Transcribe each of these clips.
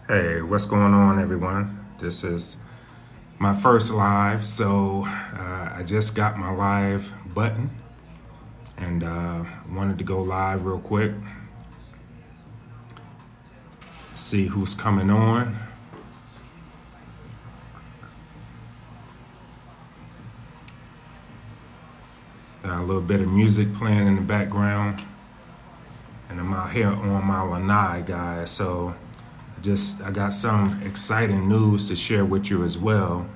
Hey, what's going on, everyone? This is my first live, so I just got my live button and wanted to go live real quick, see who's coming on. Got a little bit of music playing in the background, and I'm out here on my lanai, guys. So I got some exciting news to share with you as well.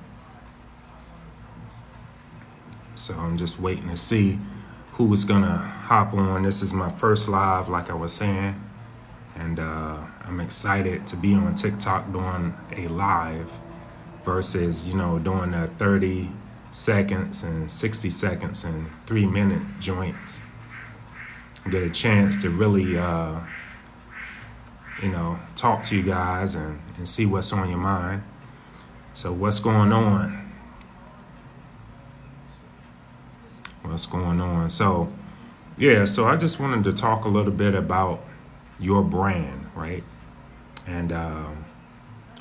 So I'm just waiting to see who is gonna hop on. This is my first live, like I was saying, and I'm excited to be on TikTok doing a live versus doing 30 seconds and 60 seconds and 3-minute joints. Get a chance to really talk to you guys and see what's on your mind. So what's going on? So so I just wanted to talk a little bit about your brand, right? And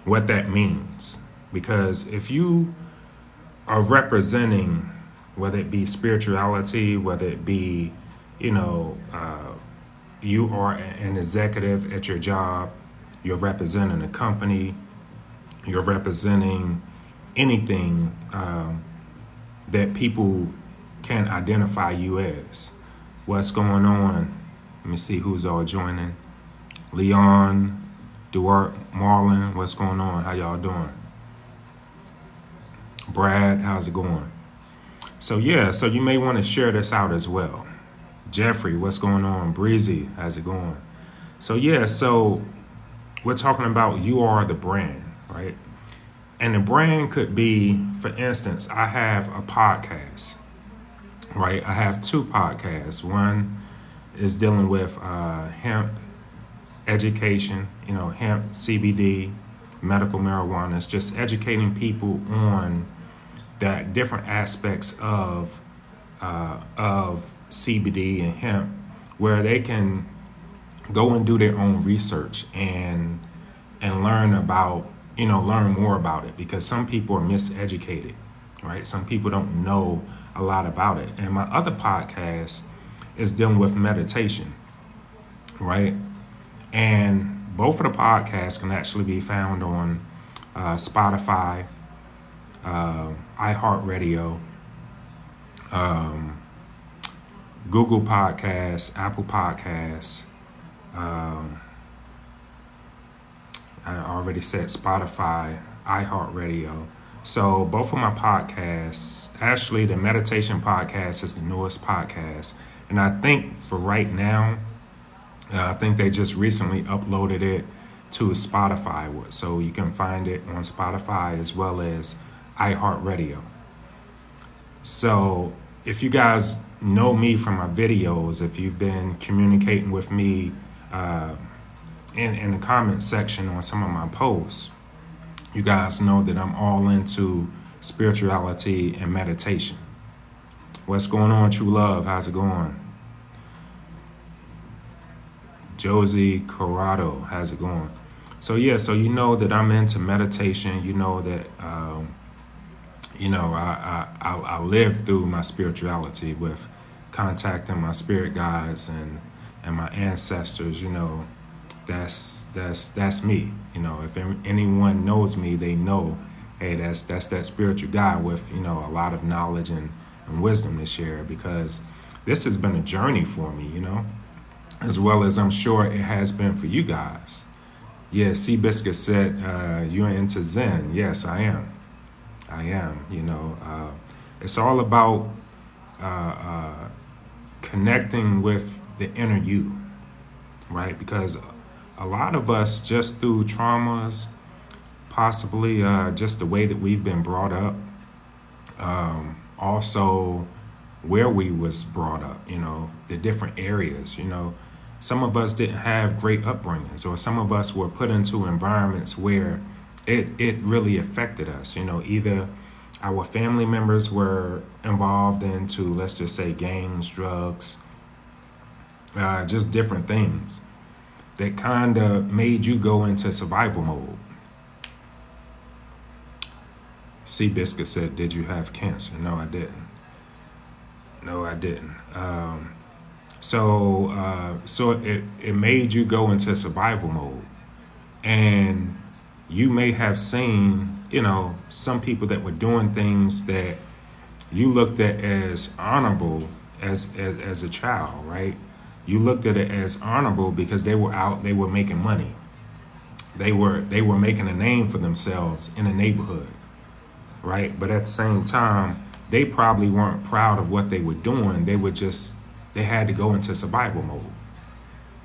what that means. Because if you are representing, whether it be spirituality, whether it be, you are an executive at your job, you're representing a company, you're representing anything that people can identify you as. What's going on? Let me see who's all joining. Leon, Duarte, Marlon, what's going on? How y'all doing? Brad, how's it going? So you may want to share this out as well. Jeffrey, what's going on? Breezy, how's it going? So we're talking about you are the brand, right? And the brand could be, for instance, I have a podcast, right? I have 2 podcasts. One is dealing with hemp education, hemp, CBD, medical marijuana. It's just educating people on the different aspects of CBD and hemp, where they can go and do their own research and learn more about it, because some people are miseducated, right? Some people don't know a lot about it. And my other podcast is dealing with meditation, right? And both of the podcasts can actually be found on Spotify, iHeartRadio, Google Podcasts, Apple Podcasts. I already said Spotify, iHeartRadio. So both of my podcasts, actually the meditation podcast is the newest podcast. And I think for right now, I think they just recently uploaded it to Spotify. So you can find it on Spotify as well as iHeartRadio. So if you guys know me from my videos, if you've been communicating with me in the comment section on some of my posts, you guys know that I'm all into spirituality and meditation. What's going on, True Love? How's it going? Josie Corrado, how's it going? So you know that I'm into meditation. You know that I live through my spirituality with contacting my spirit guides and my ancestors. That's me. If anyone knows me, they know, hey, that's that spiritual guy with a lot of knowledge and wisdom to share, because this has been a journey for me, as well as I'm sure it has been for you guys. Yeah, Seabiscuit said you're into Zen. Yes, I am. It's all about connecting with the inner you, right? Because a lot of us, just through traumas, possibly just the way that we've been brought up, also where we was brought up, the different areas, some of us didn't have great upbringings, or some of us were put into environments where it really affected us. Either our family members were involved into, let's just say, gangs, drugs, just different things that kind of made you go into survival mode? Seabiscuit said, did you have cancer? No, I didn't. No, I didn't. So it made you go into survival mode. And you may have seen, some people that were doing things that you looked at as honorable as a child, right? You looked at it as honorable because they were out, they were making money. They were making a name for themselves in a neighborhood, right? But at the same time, they probably weren't proud of what they were doing. They had to go into survival mode.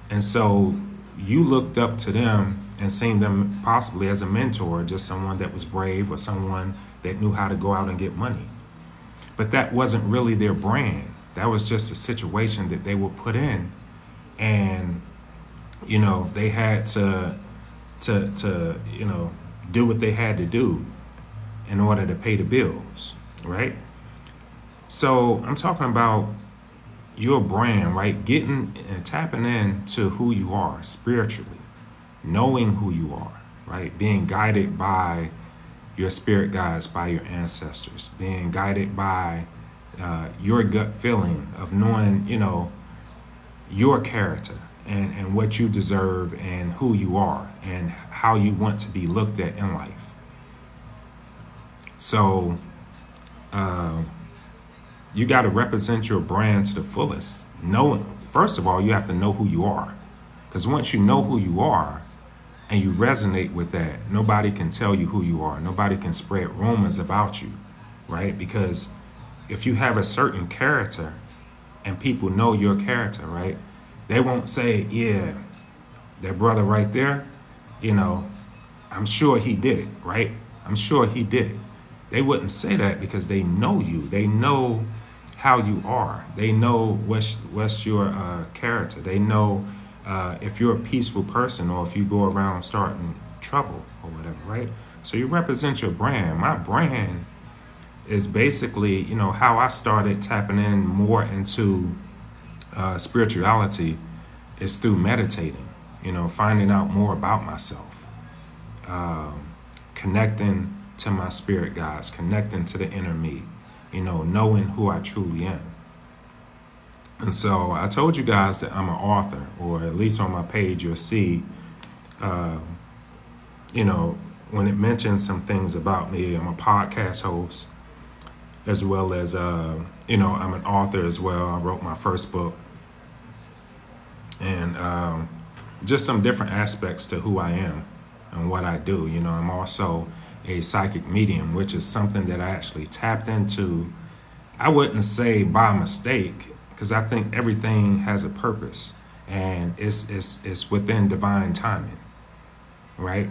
And so you looked up to them and seen them possibly as a mentor, just someone that was brave or someone that knew how to go out and get money. But that wasn't really their brand. That was just a situation that they were put in. And, they had to do what they had to do in order to pay the bills, right? So I'm talking about your brand, right? Getting and tapping into who you are spiritually, knowing who you are, right? Being guided by your spirit guides, by your ancestors, being guided by your gut feeling of knowing, your character and what you deserve and who you are and how you want to be looked at in life. So you got to represent your brand to the fullest. First of all, you have to know who you are. Because once you know who you are and you resonate with that, nobody can tell you who you are. Nobody can spread rumors about you, right? Because if you have a certain character and people know your character, right? They won't say, yeah, that brother right there, I'm sure he did it, right? I'm sure he did it. They wouldn't say that because they know you. They know how you are. They know what's your character. They know if you're a peaceful person or if you go around starting trouble or whatever, right? So you represent your brand. My brand is basically, how I started tapping in more into spirituality is through meditating, finding out more about myself, connecting to my spirit guides, connecting to the inner me, knowing who I truly am. And so I told you guys that I'm an author, or at least on my page you'll see, when it mentions some things about me. I'm a podcast host, as well as, I'm an author as well. I wrote my first book. And just some different aspects to who I am and what I do. I'm also a psychic medium, which is something that I actually tapped into. I wouldn't say by mistake, because I think everything has a purpose and it's within divine timing, right?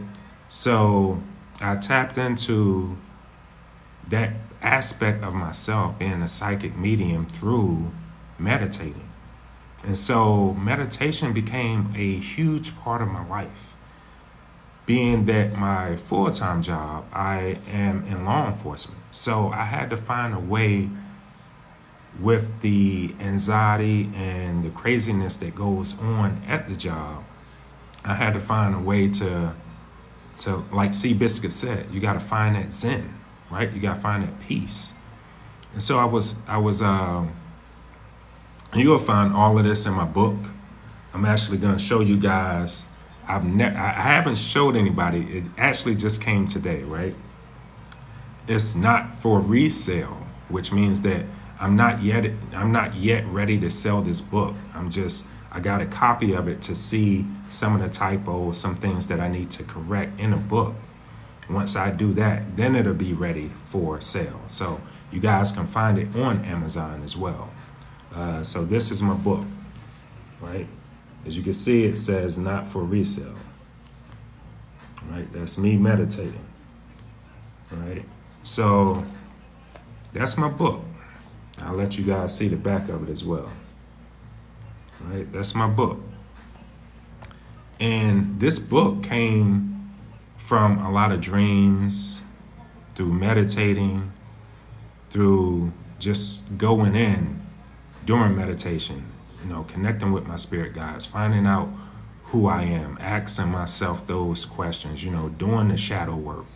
So I tapped into that aspect of myself, being a psychic medium, through meditating. And so meditation became a huge part of my life. Being that my full-time job, I am in law enforcement. So I had to find a way, with the anxiety and the craziness that goes on at the job, I had to find a way to like Seabiscuit said, you got to find that zen, right? You got to find that peace. And so I was you'll find all of this in my book. I'm actually going to show you guys. I haven't showed anybody. It actually just came today, right? It's not for resale, which means that I'm not yet ready to sell this book. I got a copy of it to see some of the typos, some things that I need to correct in a book. Once I do that, then it'll be ready for sale. So you guys can find it on Amazon as well. So this is my book, right? As you can see, it says not for resale, right? That's me meditating, right? So that's my book. I'll let you guys see the back of it as well, right? That's my book. And this book came from a lot of dreams, through meditating, through just going in during meditation, connecting with my spirit guides, finding out who I am, asking myself those questions, doing the shadow work.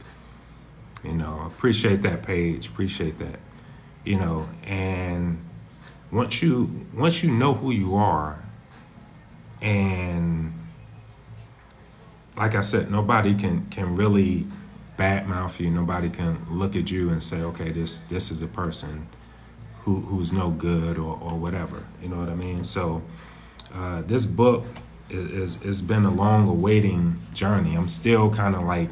Appreciate that, Paige. Appreciate that. And once you know who you are, and like I said, nobody can really badmouth you. Nobody can look at you and say, okay, this is a person who's no good or whatever. You know what I mean? So this book is been a long awaiting journey. I'm still kind of like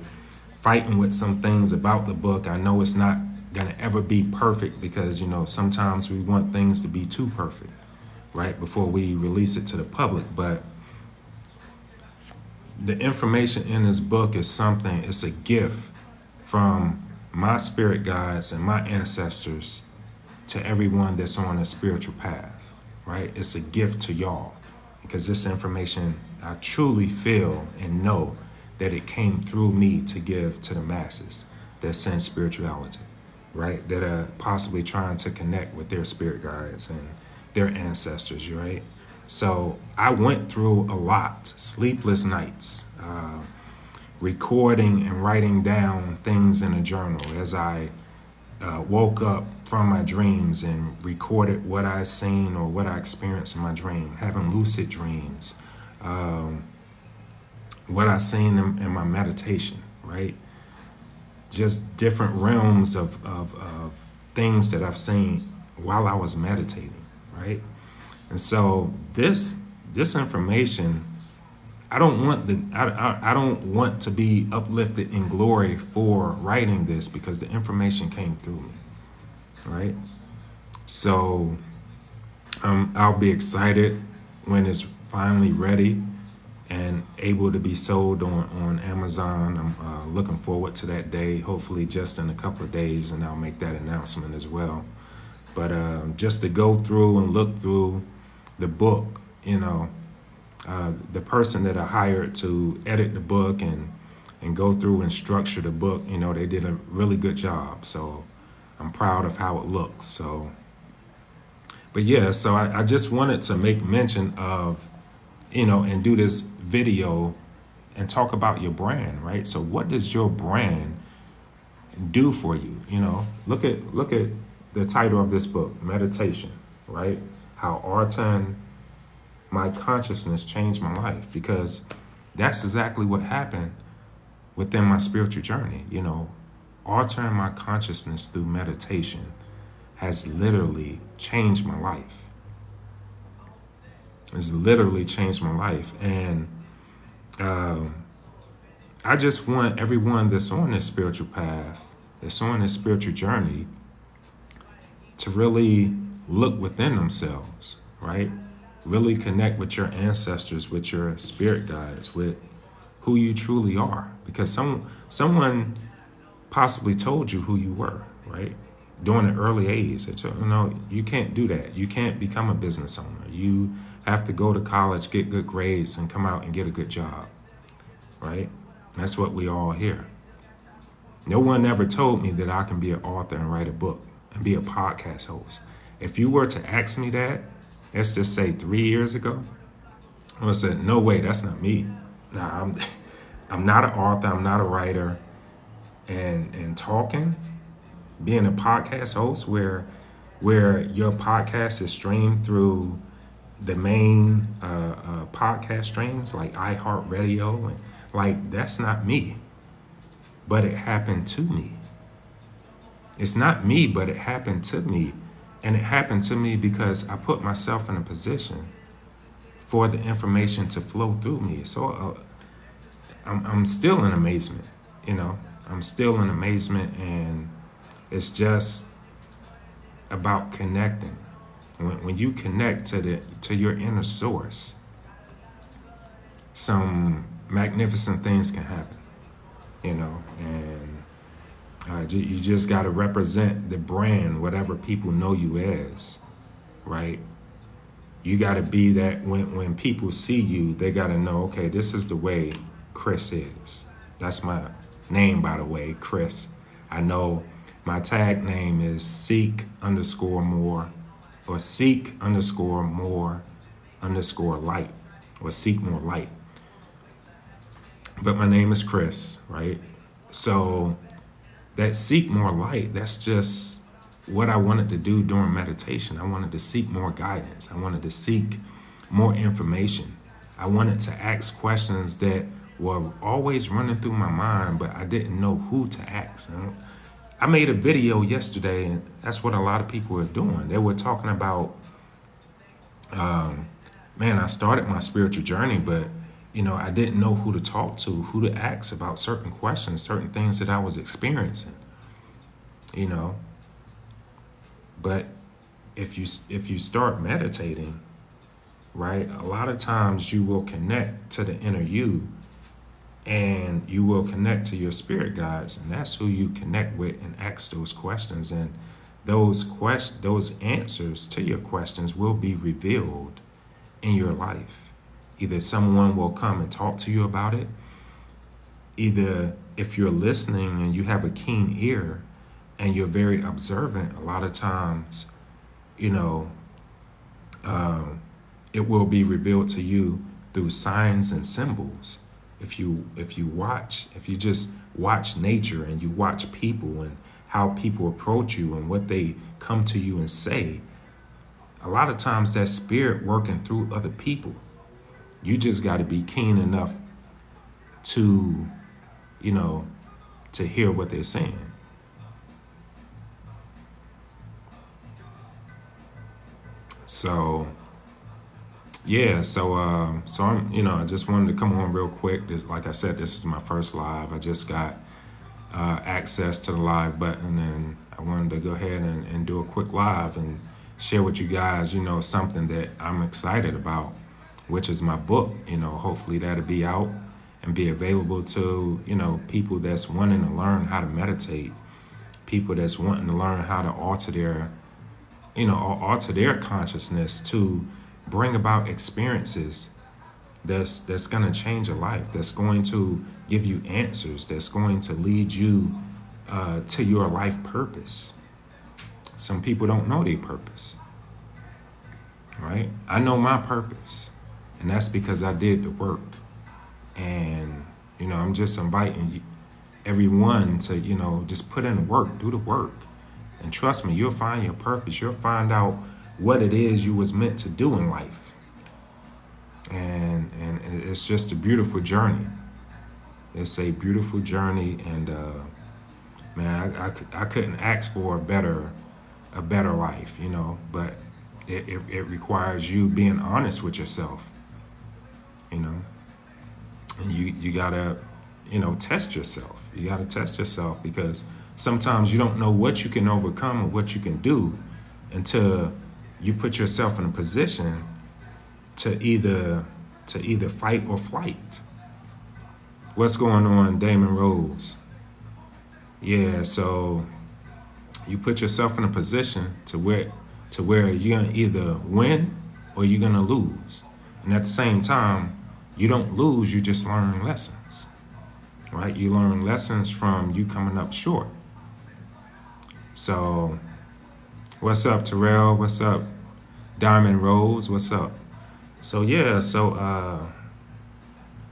fighting with some things about the book. I know it's not gonna ever be perfect because sometimes we want things to be too perfect, right, before we release it to the public. But the information in this book is something. It's a gift from my spirit guides and my ancestors to everyone that's on a spiritual path, right? It's a gift to y'all because this information, I truly feel and know that it came through me to give to the masses that send spirituality, right? That are possibly trying to connect with their spirit guides and their ancestors, right? So I went through a lot, sleepless nights, recording and writing down things in a journal as I woke up from my dreams and recorded what I seen or what I experienced in my dream, having lucid dreams, what I seen in my meditation, right? Just different realms of things that I've seen while I was meditating, right? And so this information, I don't want to be uplifted in glory for writing this because the information came through me, right? So I'll be excited when it's finally ready and able to be sold on Amazon. I'm looking forward to that day, hopefully just in a couple of days, and I'll make that announcement as well. But just to go through and look through the book, the person that I hired to edit the book and go through and structure the book, they did a really good job. So I'm proud of how it looks. So, but yeah, so I just wanted to make mention of, and do this video and talk about your brand, right? So what does your brand do for you? Look at the title of this book, Meditation, right? How Artan, my consciousness changed my life, because that's exactly what happened within my spiritual journey. Altering my consciousness through meditation has literally changed my life. It's literally changed my life. And I just want everyone that's on this spiritual path, that's on this spiritual journey, to really look within themselves, right? Really connect with your ancestors, with your spirit guides, with who you truly are. Because someone possibly told you who you were, right? During an early age. You can't do that. You can't become a business owner. You have to go to college, get good grades, and come out and get a good job, right? That's what we all hear. No one ever told me that I can be an author and write a book and be a podcast host. If you were to ask me that, let's just say 3 years ago, I would have said, no way, that's not me. Nah, I'm not an author, I'm not a writer. And talking, being a podcast host where your podcast is streamed through the main podcast streams like iHeartRadio, and like, that's not me. But it happened to me. It's not me, but it happened to me. And it happened to me because I put myself in a position for the information to flow through me. So I'm still in amazement, I'm still in amazement, and it's just about connecting. When you connect to your inner source, some magnificent things can happen, and you just got to represent the brand, whatever people know you as, right? You got to be that when people see you, they got to know, okay, this is the way Chris is. That's my name, by the way, Chris. I know my tag name is seek_more, or seek_more_light, or seek more light. but my name is Chris, right? So that seek more light, that's just what I wanted to do during meditation. I wanted to seek more guidance. I wanted to seek more information. I wanted to ask questions that were always running through my mind, but I didn't know who to ask. And I made a video yesterday, and that's what a lot of people were doing. They were talking about, man, I started my spiritual journey, but I didn't know who to talk to, who to ask about certain questions, certain things that I was experiencing. You know, but if you start meditating, right, a lot of times you will connect to the inner you, and you will connect to your spirit guides, and that's who you connect with and ask those questions. And those answers to your questions will be revealed in your life. Either someone will come and talk to you about it. Either if you're listening and you have a keen ear and you're very observant, a lot of times, it will be revealed to you through signs and symbols. If you just watch nature and you watch people and how people approach you and what they come to you and say, a lot of times that spirit working through other people. You just got to be keen enough to, to hear what they're saying. So, yeah, so I'm, I just wanted to come on real quick. Like I said, this is my first live. I just got access to the live button, and I wanted to go ahead and do a quick live and share with you guys, something that I'm excited about, which is my book. Hopefully that'll be out and be available to, people that's wanting to learn how to meditate, people that's wanting to learn how to alter their consciousness to bring about experiences that's going to change your life, that's going to give you answers, that's going to lead you to your life purpose. Some people don't know their purpose, right? I know my purpose, and that's because I did the work. And, I'm just inviting everyone to, just put in the work, do the work. And trust me, you'll find your purpose. You'll find out what it is you was meant to do in life. And it's just a beautiful journey. It's a beautiful journey, and man, I couldn't ask for a better life, but it requires you being honest with yourself, and you gotta, test yourself. You gotta test yourself, because sometimes you don't know what you can overcome or what you can do until you put yourself in a position to either fight or flight. What's going on, Damon Rose? Yeah, so you put yourself in a position to where you're gonna either win or you're gonna lose. And at the same time, you don't lose, you just learn lessons. Right? You learn lessons from you coming up short. So, what's up, Terrell? What's up, Diamond Rose? What's up? So yeah,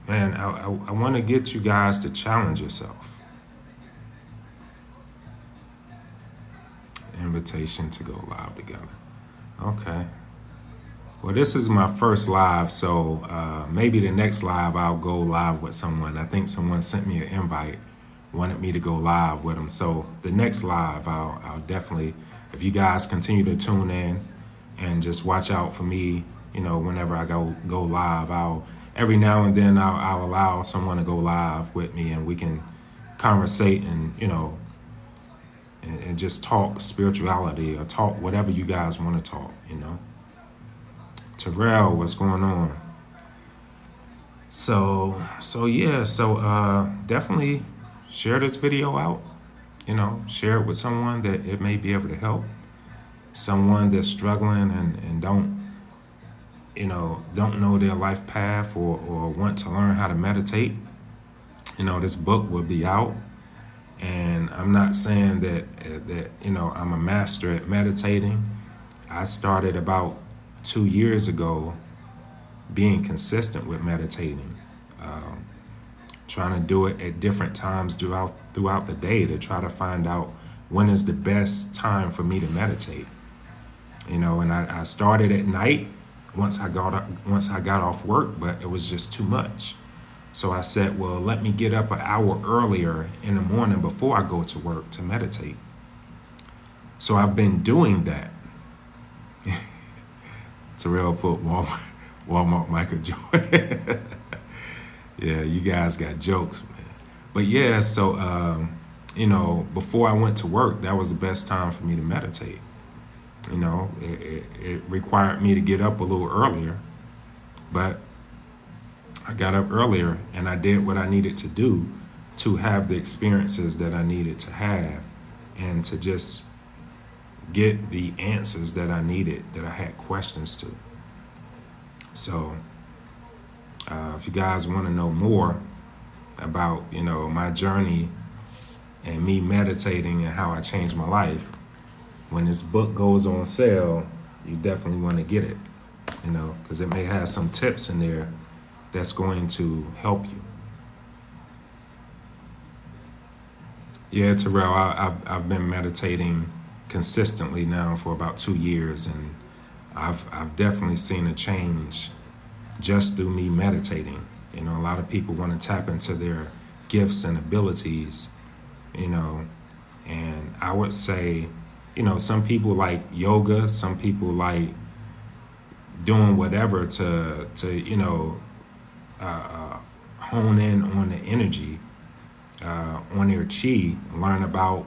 man, I want to get you guys to challenge yourself. Invitation to go live together. Okay. Well, this is my first live, so maybe the next live I'll go live with someone. I think someone sent me an invite, wanted me to go live with them. So the next live, I'll definitely, if you guys continue to tune in and just watch out for me, whenever I go live, every now and then I'll allow someone to go live with me, and we can conversate and and just talk spirituality or talk whatever you guys want to talk. Terrell, what's going on? So yeah, definitely share this video out. Share it with someone that it may be able to help. Someone that's struggling and don't know their life path or want to learn how to meditate. This book will be out, and I'm not saying that I'm a master at meditating. I started about 2 years ago being consistent with meditating. trying to do it at different times throughout the day to try to find out when is the best time for me to meditate. And I started at night once I got off work, but it was just too much. So I said, well, let me get up an hour earlier in the morning before I go to work to meditate. So I've been doing that. Terrell put Walmart Michael Jordan. Yeah, you guys got jokes, man. But yeah, so before I went to work, that was the best time for me to meditate. It required me to get up a little earlier, but I got up earlier and I did what I needed to do to have the experiences that I needed to have and to just get the answers that I needed, that I had questions to. So if you guys want to know more about, my journey and me meditating and how I changed my life, when this book goes on sale, you definitely want to get it, because it may have some tips in there that's going to help you. Yeah, Terrell, I've been meditating consistently now for about 2 years, and I've definitely seen a change just through me meditating. A lot of people want to tap into their gifts and abilities, and I would say, some people like yoga, some people like doing whatever to hone in on the energy, on their chi, learn about,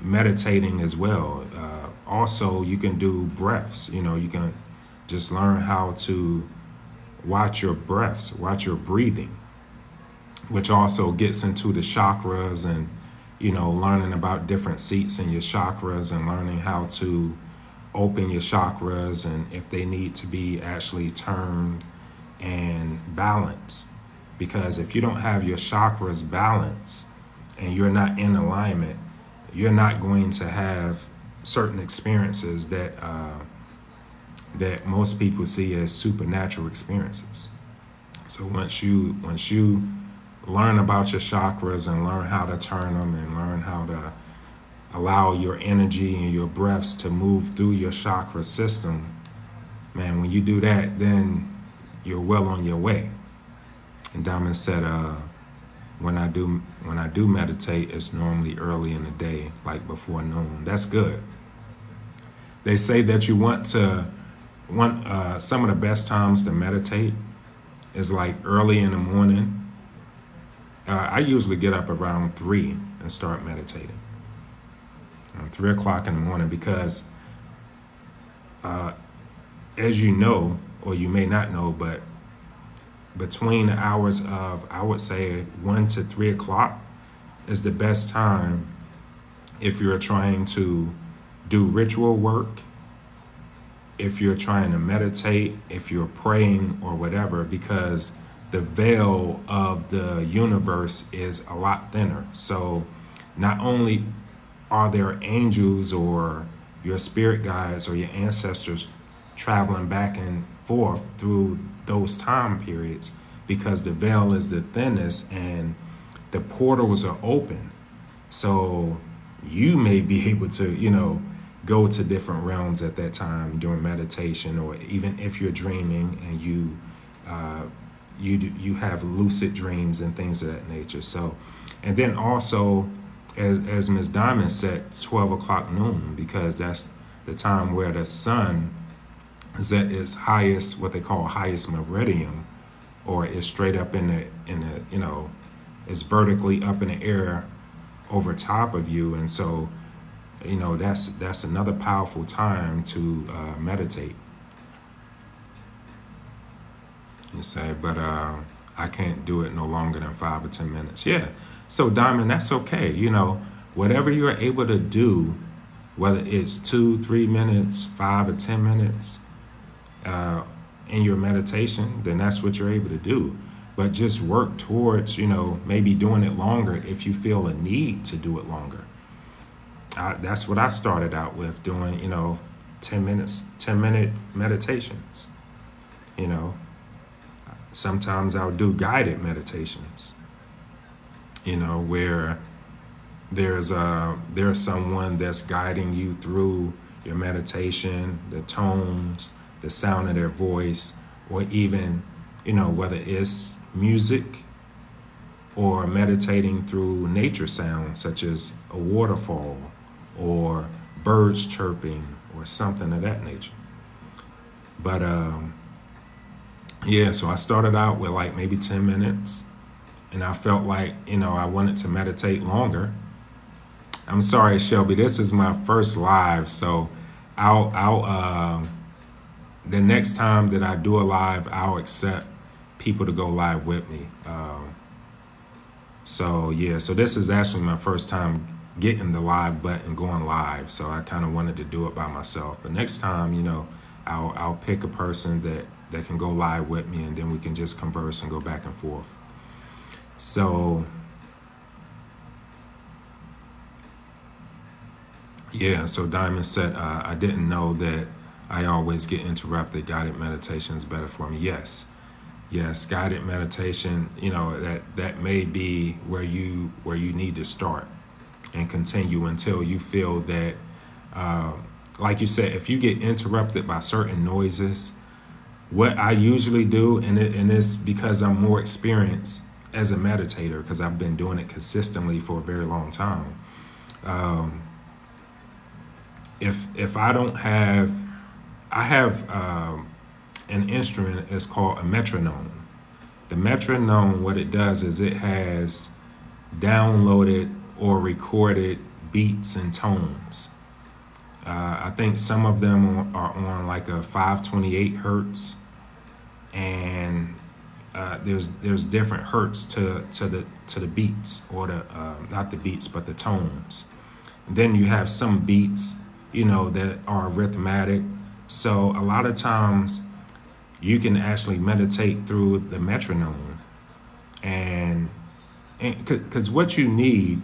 meditating as well. Also, you can do breaths. You can just learn how to watch your breaths, watch your breathing, which also gets into the chakras and, learning about different seats in your chakras and learning how to open your chakras and if they need to be actually turned and balanced. Because if you don't have your chakras balanced and you're not in alignment, you're not going to have certain experiences that most people see as supernatural experiences. So once you learn about your chakras and learn how to turn them and learn how to allow your energy and your breaths to move through your chakra system, man, when you do that, then you're well on your way. And Diamond said, when I do meditate, it's normally early in the day, like before noon. That's good. They say that you want some of the best times to meditate is like early in the morning. I usually get up around 3 and start meditating. 3 o'clock in the morning because, as you know, or you may not know, but between the hours of, I would say, 1 to 3 o'clock is the best time if you're trying to do ritual work, if you're trying to meditate, if you're praying or whatever, because the veil of the universe is a lot thinner. So not only are there angels or your spirit guides or your ancestors traveling back and forth through those time periods, because the veil is the thinnest and the portals are open. So you may be able to, go to different realms at that time during meditation, or even if you're dreaming and you have lucid dreams and things of that nature. So, and then also, as Ms. Diamond said, 12 o'clock noon, because that's the time where the sun is at its highest, what they call highest meridian, or is straight up in the it's vertically up in the air over top of you. And so, that's another powerful time to meditate. You say, but I can't do it no longer than 5 or 10 minutes. Yeah. So Diamond, that's okay. Whatever you're able to do, whether it's 2-3 minutes, 5 or 10 minutes in your meditation, then that's what you're able to do. But just work towards, maybe doing it longer if you feel a need to do it longer. That's what I started out with, doing, 10 minute meditations. sometimes I'll do guided meditations, where there's someone that's guiding you through your meditation, the tones, the sound of their voice, or even, whether it's music or meditating through nature sounds such as a waterfall or birds chirping or something of that nature. But yeah, so I started out with like maybe 10 minutes, and I felt like, I wanted to meditate longer. I'm sorry, Shelby, this is my first live, so I'll the next time that I do a live, I'll accept people to go live with me. So yeah, so this is actually my first time getting the live button going live. So I kind of wanted to do it by myself. But next time, I'll pick a person that can go live with me, and then we can just converse and go back and forth. So yeah, so Diamond said, I didn't know that I always get interrupted. Guided meditation is better for me. Yes, guided meditation, that may be where you need to start and continue until you feel that, like you said, if you get interrupted by certain noises, what I usually do, and it's because I'm more experienced as a meditator, because I've been doing it consistently for a very long time. If I don't have, I have an instrument. It's called a metronome. The metronome, what it does is it has downloaded or recorded beats and tones. I think some of them are on like a 528 hertz, and there's different hertz to the beats, or the not the beats but the tones. And then you have some beats, that are arithmetic. So a lot of times you can actually meditate through the metronome, and because what you need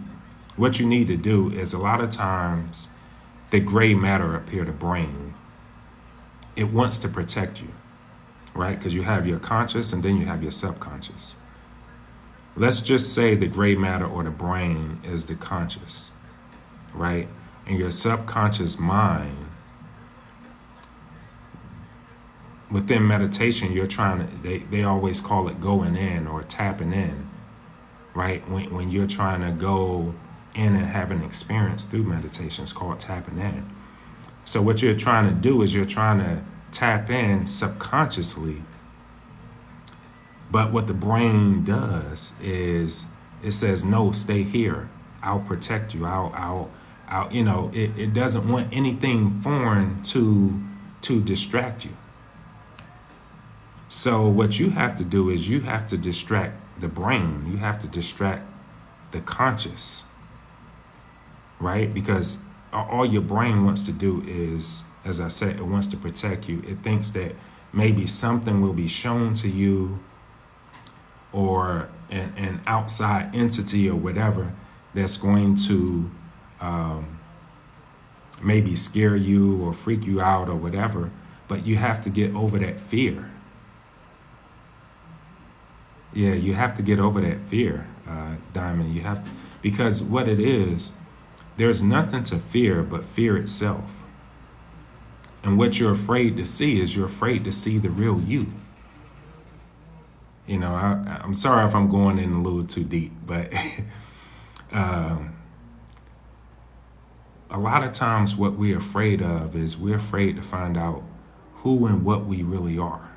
to do is, a lot of times the gray matter up here, the brain, it wants to protect you, right? Because you have your conscious and then you have your subconscious. Let's just say the gray matter or the brain is the conscious, right? And your subconscious mind, within meditation, you're trying to, they always call it going in or tapping in, right? When you're trying to go in and have an experience through meditation, it's called tapping in. So what you're trying to do is you're trying to tap in subconsciously. But what the brain does is it says, no, stay here. I'll protect you. It doesn't want anything foreign to distract you. So what you have to do is you have to distract the brain. You have to distract the conscious, right? Because all your brain wants to do is, as I said, it wants to protect you. It thinks that maybe something will be shown to you, or an outside entity or whatever that's going to maybe scare you or freak you out or whatever. But you have to get over that fear. Yeah, you have to get over that fear, Diamond. You have to, because what it is, there's nothing to fear but fear itself. And what you're afraid to see is you're afraid to see the real you. I'm sorry if I'm going in a little too deep, but a lot of times what we're afraid of is we're afraid to find out who and what we really are.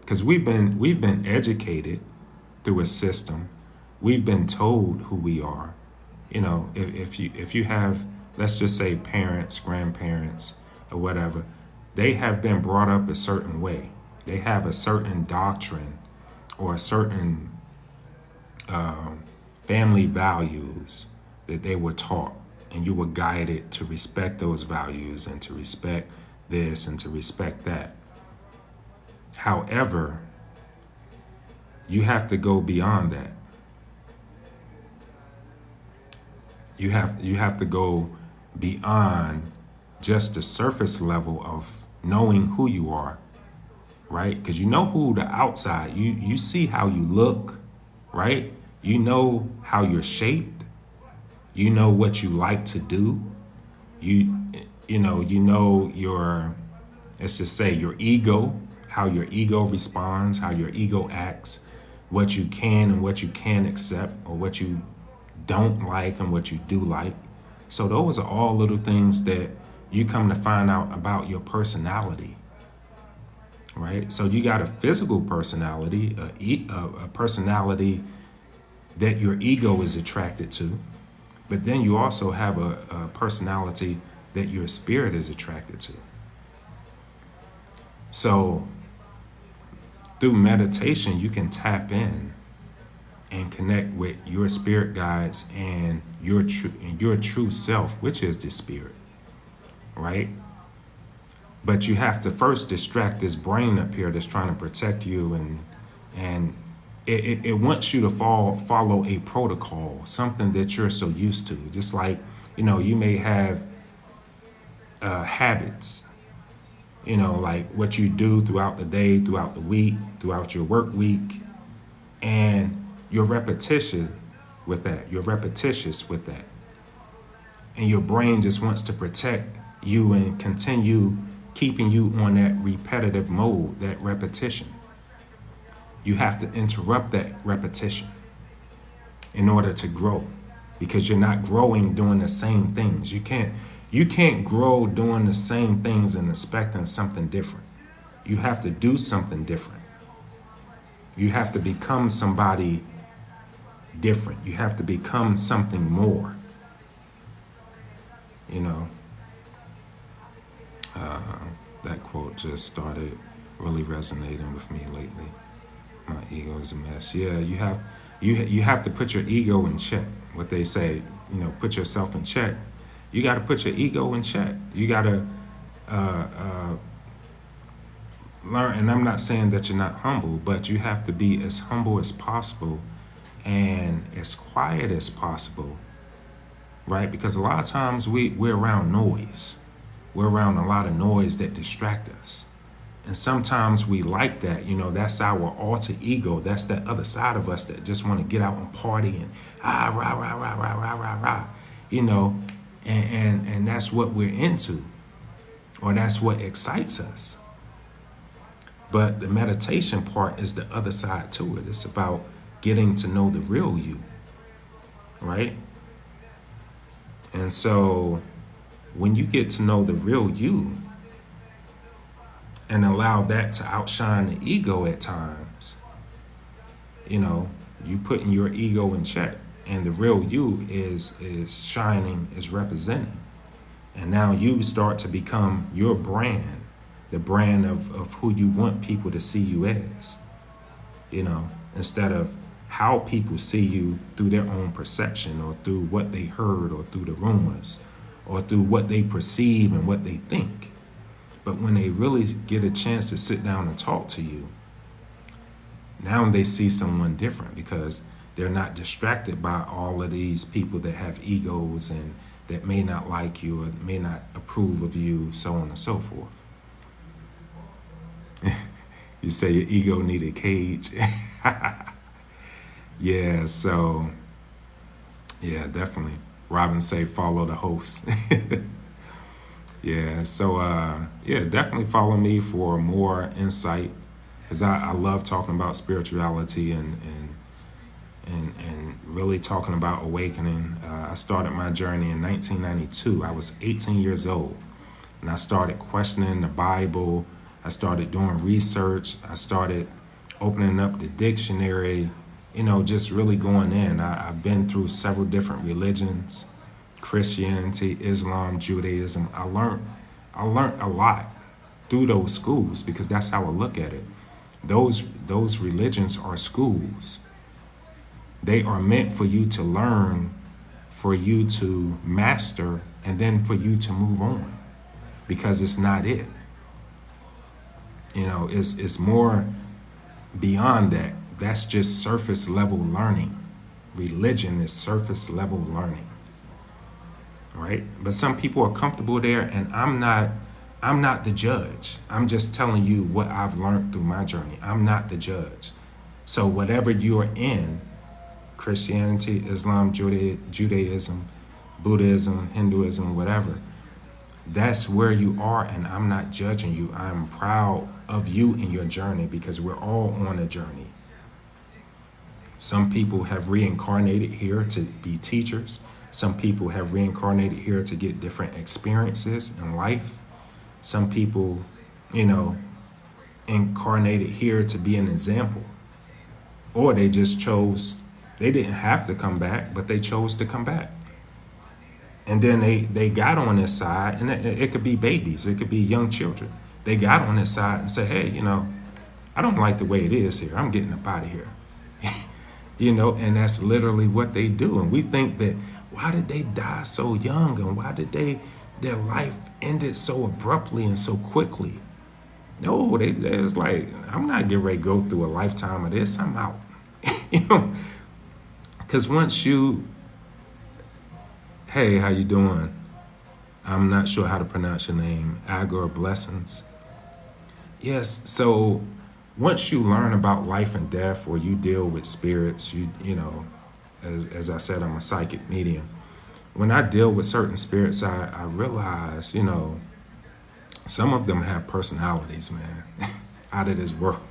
Because we've been educated through a system. We've been told who we are. If you have, let's just say, parents, grandparents, or whatever, they have been brought up a certain way. They have a certain doctrine or a certain family values that they were taught, and you were guided to respect those values and to respect this and to respect that. However, you have to go beyond that. You have to go beyond just the surface level of knowing who you are, right? Because you know who the outside, you see how you look, right? You know how you're shaped. You know what you like to do. You you know your, let's just say your ego, how your ego responds, how your ego acts, what you can and what you can't accept, or what you don't like and what you do like. So those are all little things that you come to find out about your personality, right? So you got a physical personality, a personality that your ego is attracted to, but then you also have a personality that your spirit is attracted to. So through meditation, you can tap in and connect with your spirit guides and your true self, which is the spirit, right? But you have to first distract this brain up here that's trying to protect you, and it wants you to follow a protocol, something that you're so used to. Just like, you may have habits, like what you do throughout the day, throughout the week, throughout your work week, and you're repetitious with that. You're repetitious with that. And your brain just wants to protect you and continue keeping you on that repetitive mode, that repetition. You have to interrupt that repetition in order to grow, because you're not growing doing the same things. You can't grow doing the same things and expecting something different. You have to do something different. You have to become somebody different. You have to become something more. That quote just started really resonating with me lately. My ego is a mess. Yeah, you have to put your ego in check. What they say, put yourself in check. You got to put your ego in check. You got to learn. And I'm not saying that you're not humble, but you have to be as humble as possible and as quiet as possible, right? Because a lot of times we're around noise. We're around a lot of noise that distract us. And sometimes we like that, that's our alter ego. That's that other side of us that just want to get out and party and rah, rah, rah, rah, rah, rah, rah, and that's what we're into, or that's what excites us. But the meditation part is the other side to it. It's about getting to know the real you, right? And so when you get to know the real you and allow that to outshine the ego at times, you putting your ego in check, and the real you is shining, is representing. And now you start to become your brand, the brand of who you want people to see you as, instead of how people see you through their own perception, or through what they heard, or through the rumors, or through what they perceive and what they think. But when they really get a chance to sit down and talk to you, now they see someone different, because they're not distracted by all of these people that have egos and that may not like you or may not approve of you, so on and so forth. You say your ego need a cage. Yeah, so, yeah, definitely. Robin say follow the host. Yeah, so definitely follow me for more insight, because I love talking about spirituality and really talking about awakening. I started my journey in 1992. I was 18 years old, and I started questioning the Bible. I started doing research. I started opening up the dictionary, just really going in. I've been through several different religions. Christianity, Islam, Judaism. I learned a lot through those schools, because that's how I look at it. Those religions are schools. They are meant for you to learn, for you to master, and then for you to move on, because it's not it. It's more beyond that. That's just surface level learning. Religion is surface level learning. Right? But some people are comfortable there, and I'm not I'm not the judge. I'm just telling you what I've learned through my journey. I'm not the judge. So whatever you're in, Christianity, Islam, Judaism, Buddhism, Hinduism, whatever, that's where you are, and I'm not judging you. I'm proud of you in your journey because we're all on a journey. Some people have reincarnated here to be teachers. Some people have reincarnated here to get different experiences in life. Some people, incarnated here to be an example. Or they just chose, they didn't have to come back, but they chose to come back. And then they got on this side, and it could be babies, it could be young children. They got on this side and said, hey, I don't like the way it is here. I'm getting up out of here. And that's literally what they do. And we think that, why did they die so young? And why did their life ended so abruptly and so quickly? No, they was like, I'm not getting ready to go through a lifetime of this. I'm out. Because once you, hey, how you doing? I'm not sure how to pronounce your name. Agor Blessings. Yes, so once you learn about life and death, or you deal with spirits, as I said, I'm a psychic medium. When I deal with certain spirits, I realize, some of them have personalities, man, out of this world.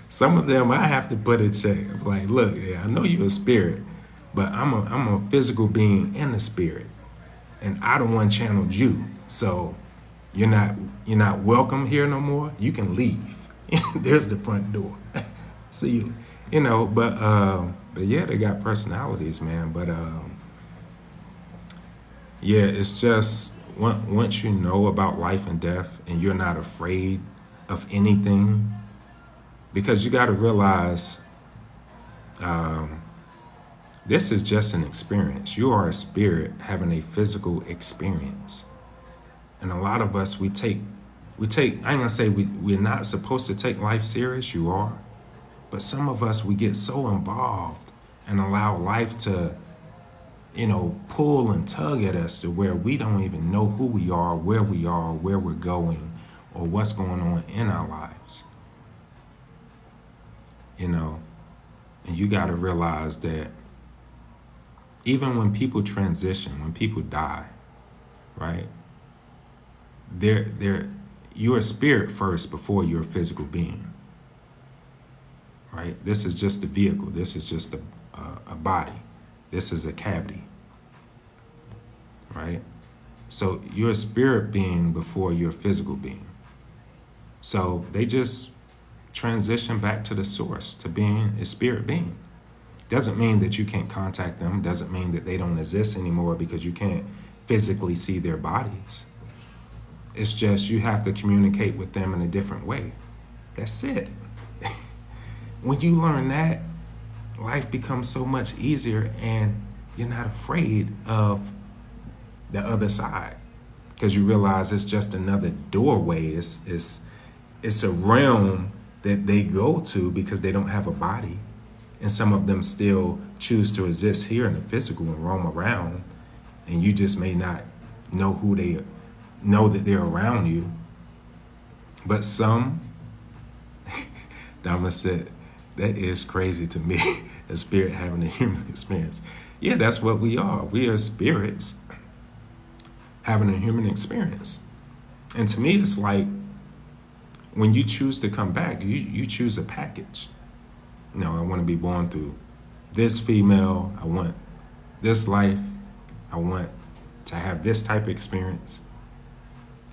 Some of them I have to put in check. I'm like, look, yeah, I know you're a spirit, but I'm a physical being in the spirit, and I the one channeled you. So you're not welcome here no more. You can leave. There's the front door. See you. But yeah, they got personalities, man. But yeah, it's just once you know about life and death, and you're not afraid of anything, because you got to realize this is just an experience. You are a spirit having a physical experience. And a lot of us, we take, I ain't gonna say we're not supposed to take life serious, you are. But some of us, we get so involved and allow life to, pull and tug at us to where we don't even know who we are, where we're going, or what's going on in our lives. And you got to realize that even when people transition, when people die, right? You're a spirit first before you're a physical being, right? This is just a vehicle. This is just a body. This is a cavity, right? So you're a spirit being before you're a physical being. So they just transition back to the source, to being a spirit being. Doesn't mean that you can't contact them. Doesn't mean that they don't exist anymore because you can't physically see their bodies. It's just you have to communicate with them in a different way. That's it. When you learn that, life becomes so much easier, and you're not afraid of the other side, because you realize it's just another doorway. It's a realm that they go to because they don't have a body. And some of them still choose to exist here in the physical and roam around, and you just may not know who they know that they're around you. But some, Dama said, that is crazy to me, a spirit having a human experience. Yeah, that's what we are. We are spirits having a human experience. And to me, it's like when you choose to come back, you choose a package. I want to be born through this female. I want this life. I want to have this type of experience.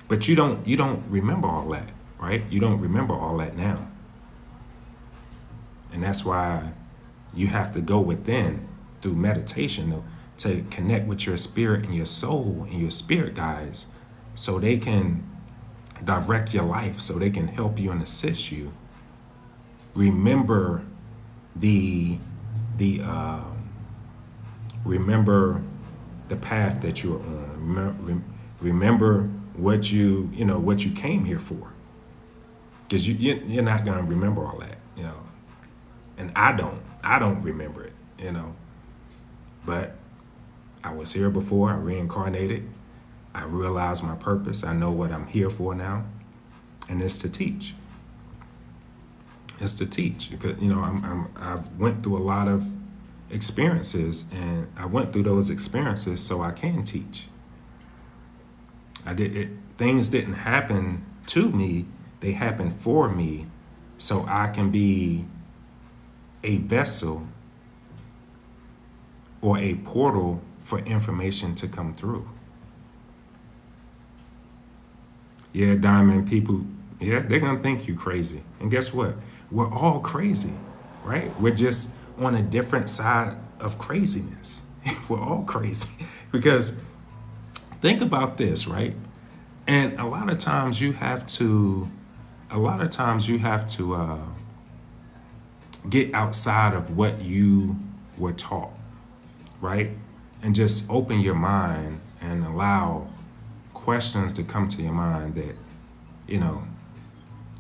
But you don't remember all that, right? You don't remember all that now. And that's why you have to go within through meditation to connect with your spirit and your soul and your spirit guides, so they can direct your life, so they can help you and assist you. Remember remember the path that you're on. Remember what you came here for, because you're not going to remember all that, and I don't remember it, but I was here before. I reincarnated, I realize my purpose. I know what I'm here for now, and it's to teach. It's to teach because I've went through a lot of experiences, and I went through those experiences so I can teach. Things didn't happen to me; they happened for me, so I can be a vessel or a portal for information to come through. Yeah, Diamond, people, yeah, they're going to think you crazy. And guess what? We're all crazy, right? We're just on a different side of craziness. We're all crazy. Because think about this, right? And a lot of times you have to get outside of what you were taught, right? And just open your mind and allow questions to come to your mind that,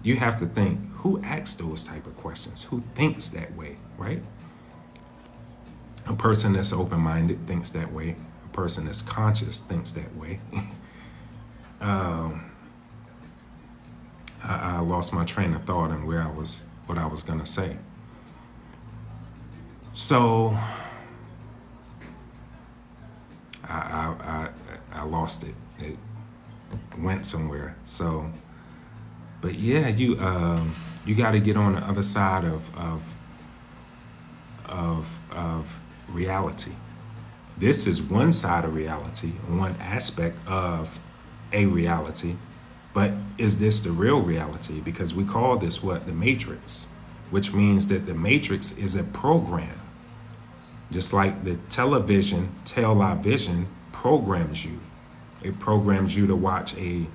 you have to think, who asks those type of questions? Who thinks that way, right? A person that's open-minded thinks that way. A person that's conscious thinks that way. I lost my train of thought and what I was gonna say. So I lost it. It went somewhere. So, but yeah, you got to get on the other side of reality. This is one side of reality, one aspect of a reality. But is this the real reality? Because we call this what? The Matrix, which means that the Matrix is a program. Just like the television programs you. It programs you to watch a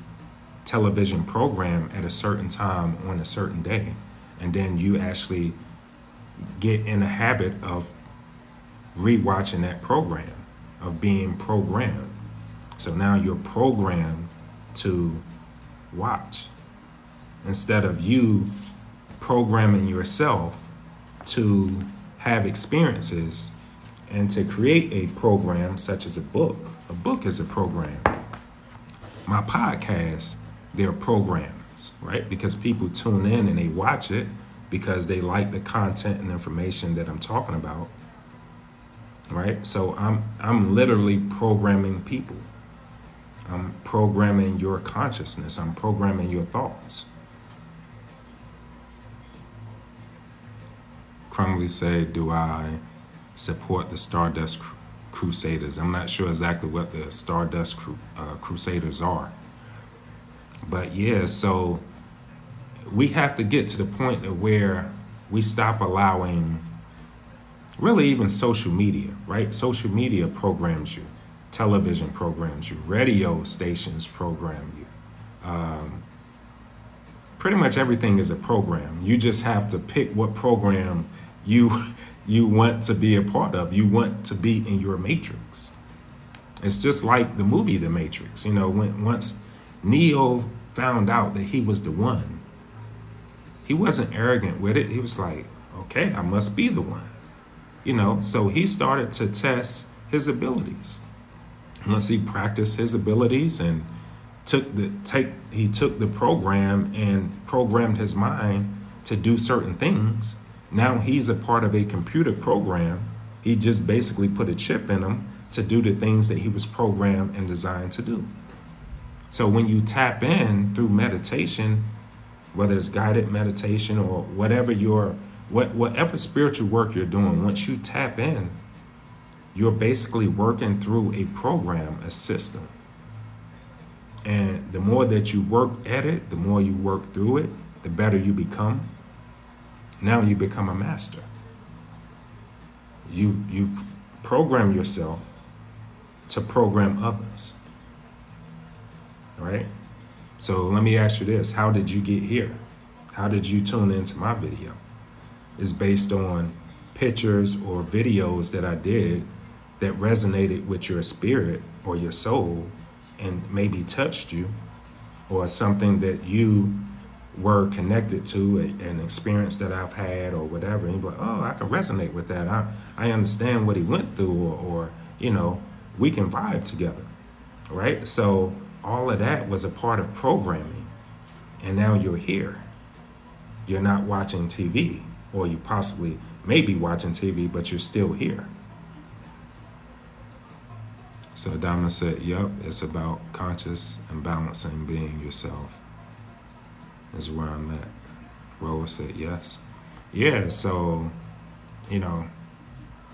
television program at a certain time on a certain day. And then you actually get in the habit of rewatching that program, of being programmed. So now you're programmed to watch instead of you programming yourself to have experiences and to create a program such as a book. A book is a program. My podcast, they're programs, right? Because people tune in and they watch it because they like the content and information that I'm talking about, right? So I'm literally programming people. I'm programming your consciousness. I'm programming your thoughts. Crumley said, do I support the Stardust Crusaders? I'm not sure exactly what the Stardust Crusaders are. But yeah, so we have to get to the point of where we stop allowing really even social media, right? Social media programs you. Television programs you. Radio stations program you. Pretty much everything is a program. You just have to pick what program you want to be a part of. You want to be in your matrix. It's just like the movie The Matrix. Once Neo found out that he was the one, he wasn't arrogant with it. He was like, okay, I must be the one. So he started to test his abilities. Once he practiced his abilities and he took the program and programmed his mind to do certain things. Now he's a part of a computer program. He just basically put a chip in him to do the things that he was programmed and designed to do. So when you tap in through meditation, whether it's guided meditation or whatever whatever spiritual work you're doing, once you tap in, you're basically working through a program, a system. And the more that you work at it, the more you work through it, the better you become. Now you become a master. You program yourself to program others. Right? So let me ask you this. How did you get here? How did you tune into my video? It's based on pictures or videos that I did that resonated with your spirit or your soul and maybe touched you, or something that you were connected to, an experience that I've had or whatever. And you're like, oh, I can resonate with that. I understand what he went through, or we can vibe together. right? So all of that was a part of programming. And now you're here. You're not watching TV, or you possibly may be watching TV, but you're still here. So Diamond said, yep, it's about conscious and balancing being yourself is where I'm at. Rose said, yes. Yeah, so, you know,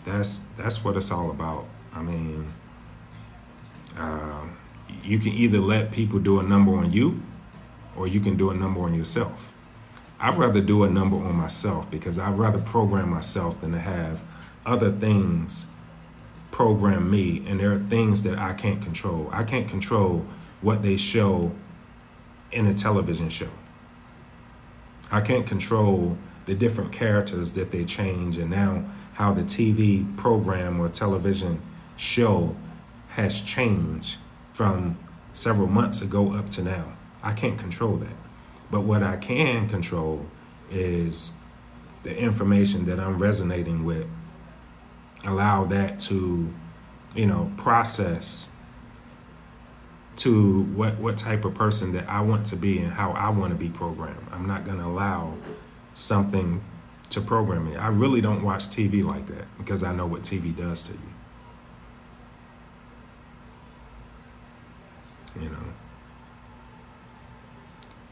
that's what it's all about. I mean, you can either let people do a number on you, or you can do a number on yourself. I'd rather do a number on myself, because I'd rather program myself than to have other things program me. And there are things that I can't control. I can't control what they show in a television show. I can't control the different characters that they change, and now how the TV program or television show has changed from several months ago up to now. I can't control that. But what I can control is the information that I'm resonating with. Allow that to, process to what type of person that I want to be and how I want to be programmed. I'm not going to allow something to program me. I really don't watch TV like that, because I know what TV does to you.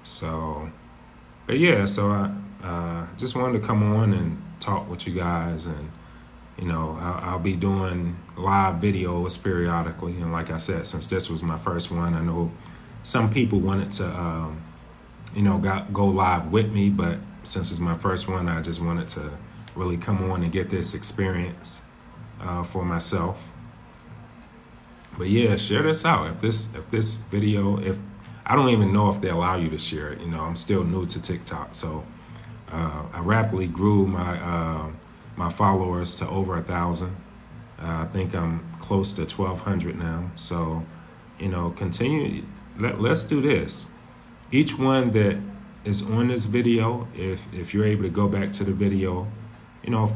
So, but yeah, so I just wanted to come on and talk with you guys, and I'll be doing live videos periodically. And like I said, since this was my first one, I know some people wanted to, go live with me, but since it's my first one, I just wanted to really come on and get this experience for myself. But yeah, share this out. If this video, I don't even know if they allow you to share it. I'm still new to TikTok, so I rapidly grew my followers to over 1,000. I think I'm close to 1,200 now. So, continue. Let's do this. Each one that is on this video, if you're able to go back to the video,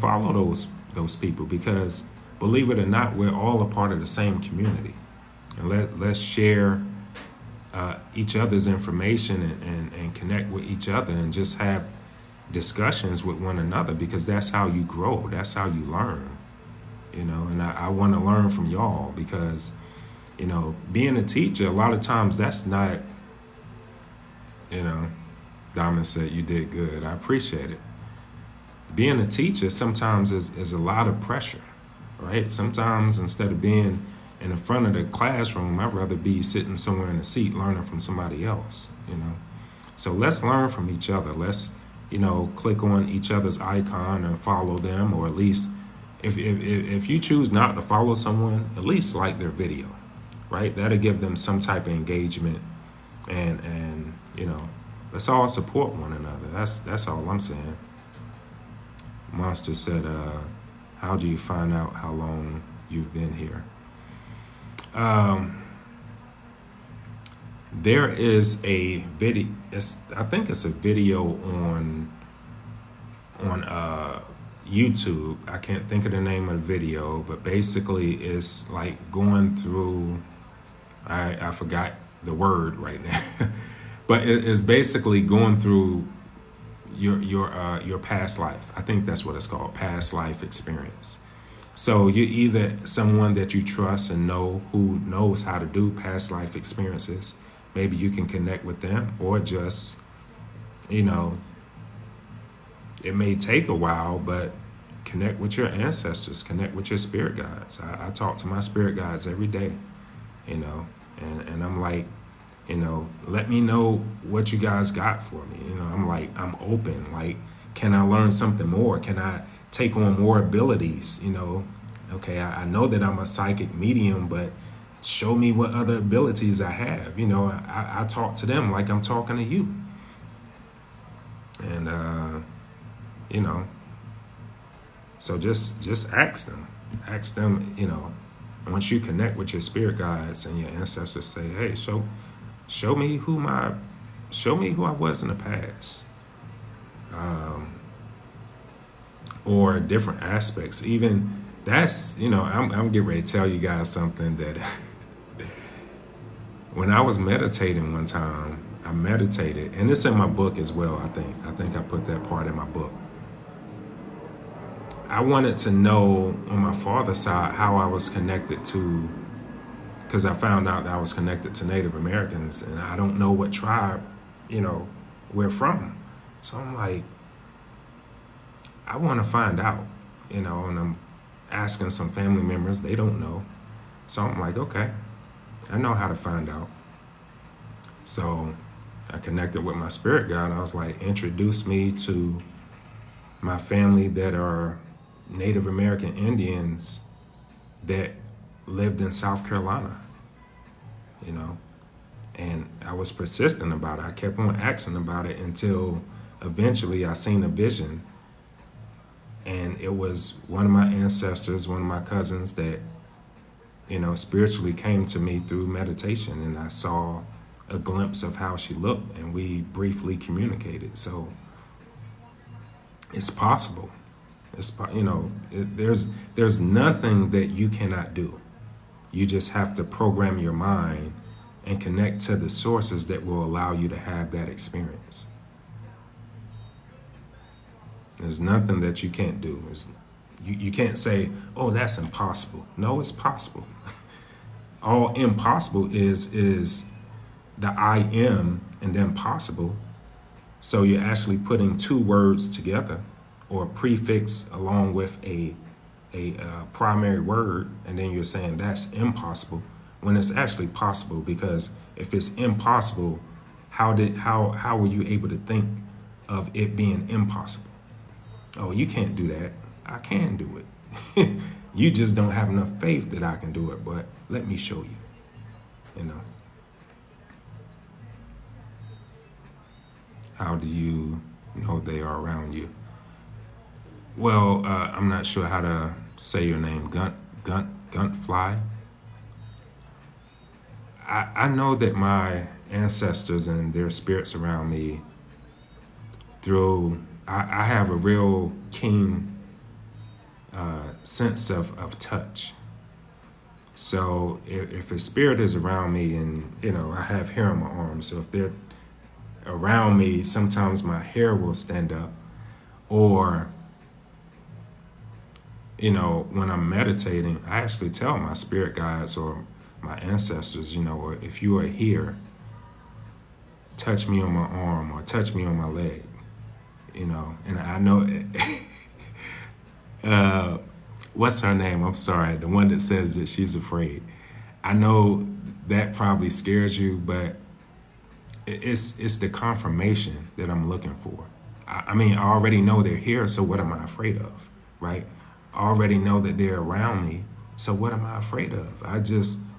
follow those people, because believe it or not, we're all a part of the same community. And let's share each other's information and connect with each other, and just have discussions with one another, because that's how you grow. That's how you learn, and I want to learn from y'all, because, being a teacher, a lot of times that's not, Diamond said you did good. I appreciate it. Being a teacher sometimes is a lot of pressure, right? Sometimes instead of being in the front of the classroom, I'd rather be sitting somewhere in the seat learning from somebody else, So let's learn from each other. Let's, click on each other's icon and follow them, or at least if you choose not to follow someone, at least like their video, right? That'll give them some type of engagement, and let's all support one another. That's all I'm saying. Monster said, how do you find out how long you've been here? There is a video. I think it's a video on YouTube. I can't think of the name of the video, but basically it's like going through. I forgot the word right now, but it's basically going through your past life. I think that's what it's called, past life experience. So you're either someone that you trust and know who knows how to do past life experiences. Maybe you can connect with them, or just, it may take a while, but connect with your ancestors, connect with your spirit guides. I talk to my spirit guides every day, and I'm like, let me know what you guys got for me. I'm open. Like, can I learn something more? Can I take on more abilities? Okay, I know that I'm a psychic medium, but show me what other abilities I have. I talk to them like I'm talking to you. And, so just ask them. Ask them, once you connect with your spirit guides and your ancestors, say, hey, show me who I was in the past. Or different aspects. Even that's, I'm getting ready to tell you guys something that When I was meditating one time, I meditated, and it's in my book as well. I think I put that part in my book. I wanted to know on my father's side how I was connected to, because I found out that I was connected to Native Americans, and I don't know what tribe, you know, we're from. So I'm like, I want to find out, and I'm asking some family members, they don't know. So I'm like, okay, I know how to find out. So I connected with my spirit guide. I was like, introduce me to my family that are Native American Indians that lived in South Carolina, you know. And I was persistent about it. I kept on asking about it until eventually I seen a vision. And it was one of my ancestors, one of my cousins that, spiritually came to me through meditation. And I saw a glimpse of how she looked, and we briefly communicated. So it's possible. There's nothing that you cannot do. You just have to program your mind and connect to the sources that will allow you to have that experience. There's nothing that you can't do. You can't say, oh, that's impossible. No, it's possible. All impossible is the I am and then possible. So you're actually putting two words together, or a prefix along with a primary word, and then you're saying that's impossible when it's actually possible. Because if it's impossible, how were you able to think of it being impossible? Oh, you can't do that. I can do it. You just don't have enough faith that I can do it, but let me show you. How do you know they are around you? Well, I'm not sure how to say your name. Guntfly. I know that my ancestors and their spirits around me I have a real keen sense of touch. So if a spirit is around me, and I have hair on my arms, so if they're around me, sometimes my hair will stand up. Or when I'm meditating, I actually tell my spirit guides or my ancestors, if you are here, touch me on my arm or touch me on my leg. And I know what's her name? I'm sorry, the one that says that she's afraid. I know that probably scares you, but it's the confirmation that I'm looking for. I mean, I already know they're here, so what am I afraid of, right? I already know that they're around me, so what am I afraid of?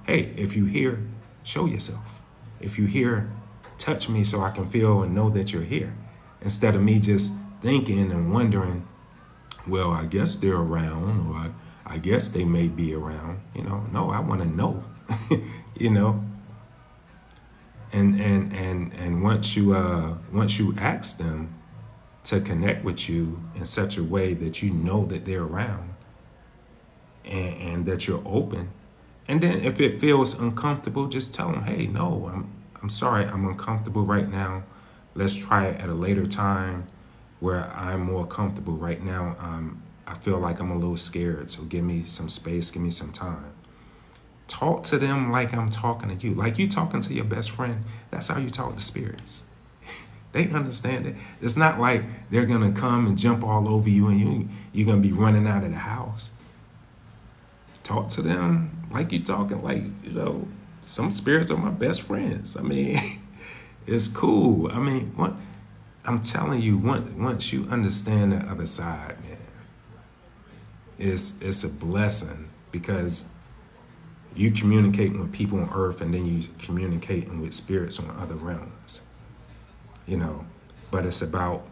Hey, if you hear, show yourself. If you hear, touch me so I can feel and know that you're here. Instead of me just thinking and wondering, well, I guess they're around, or I guess they may be around. No, I want to know. And once you ask them to connect with you in such a way that you know that they're around, and that you're open, and then if it feels uncomfortable, just tell them, hey, no, I'm sorry, I'm uncomfortable right now. Let's try it at a later time where I'm more comfortable. Right now, I feel like I'm a little scared, so give me some space, give me some time. Talk to them like I'm talking to you, like you talking to your best friend. That's how you talk to spirits. They understand it. It's not like they're gonna come and jump all over you and you're gonna be running out of the house. Talk to them like you're talking, like, some spirits are my best friends. I mean, it's cool. I mean, I'm telling you, once you understand the other side, man, it's a blessing, because you communicating with people on earth, and then you communicating with spirits on other realms. But it's about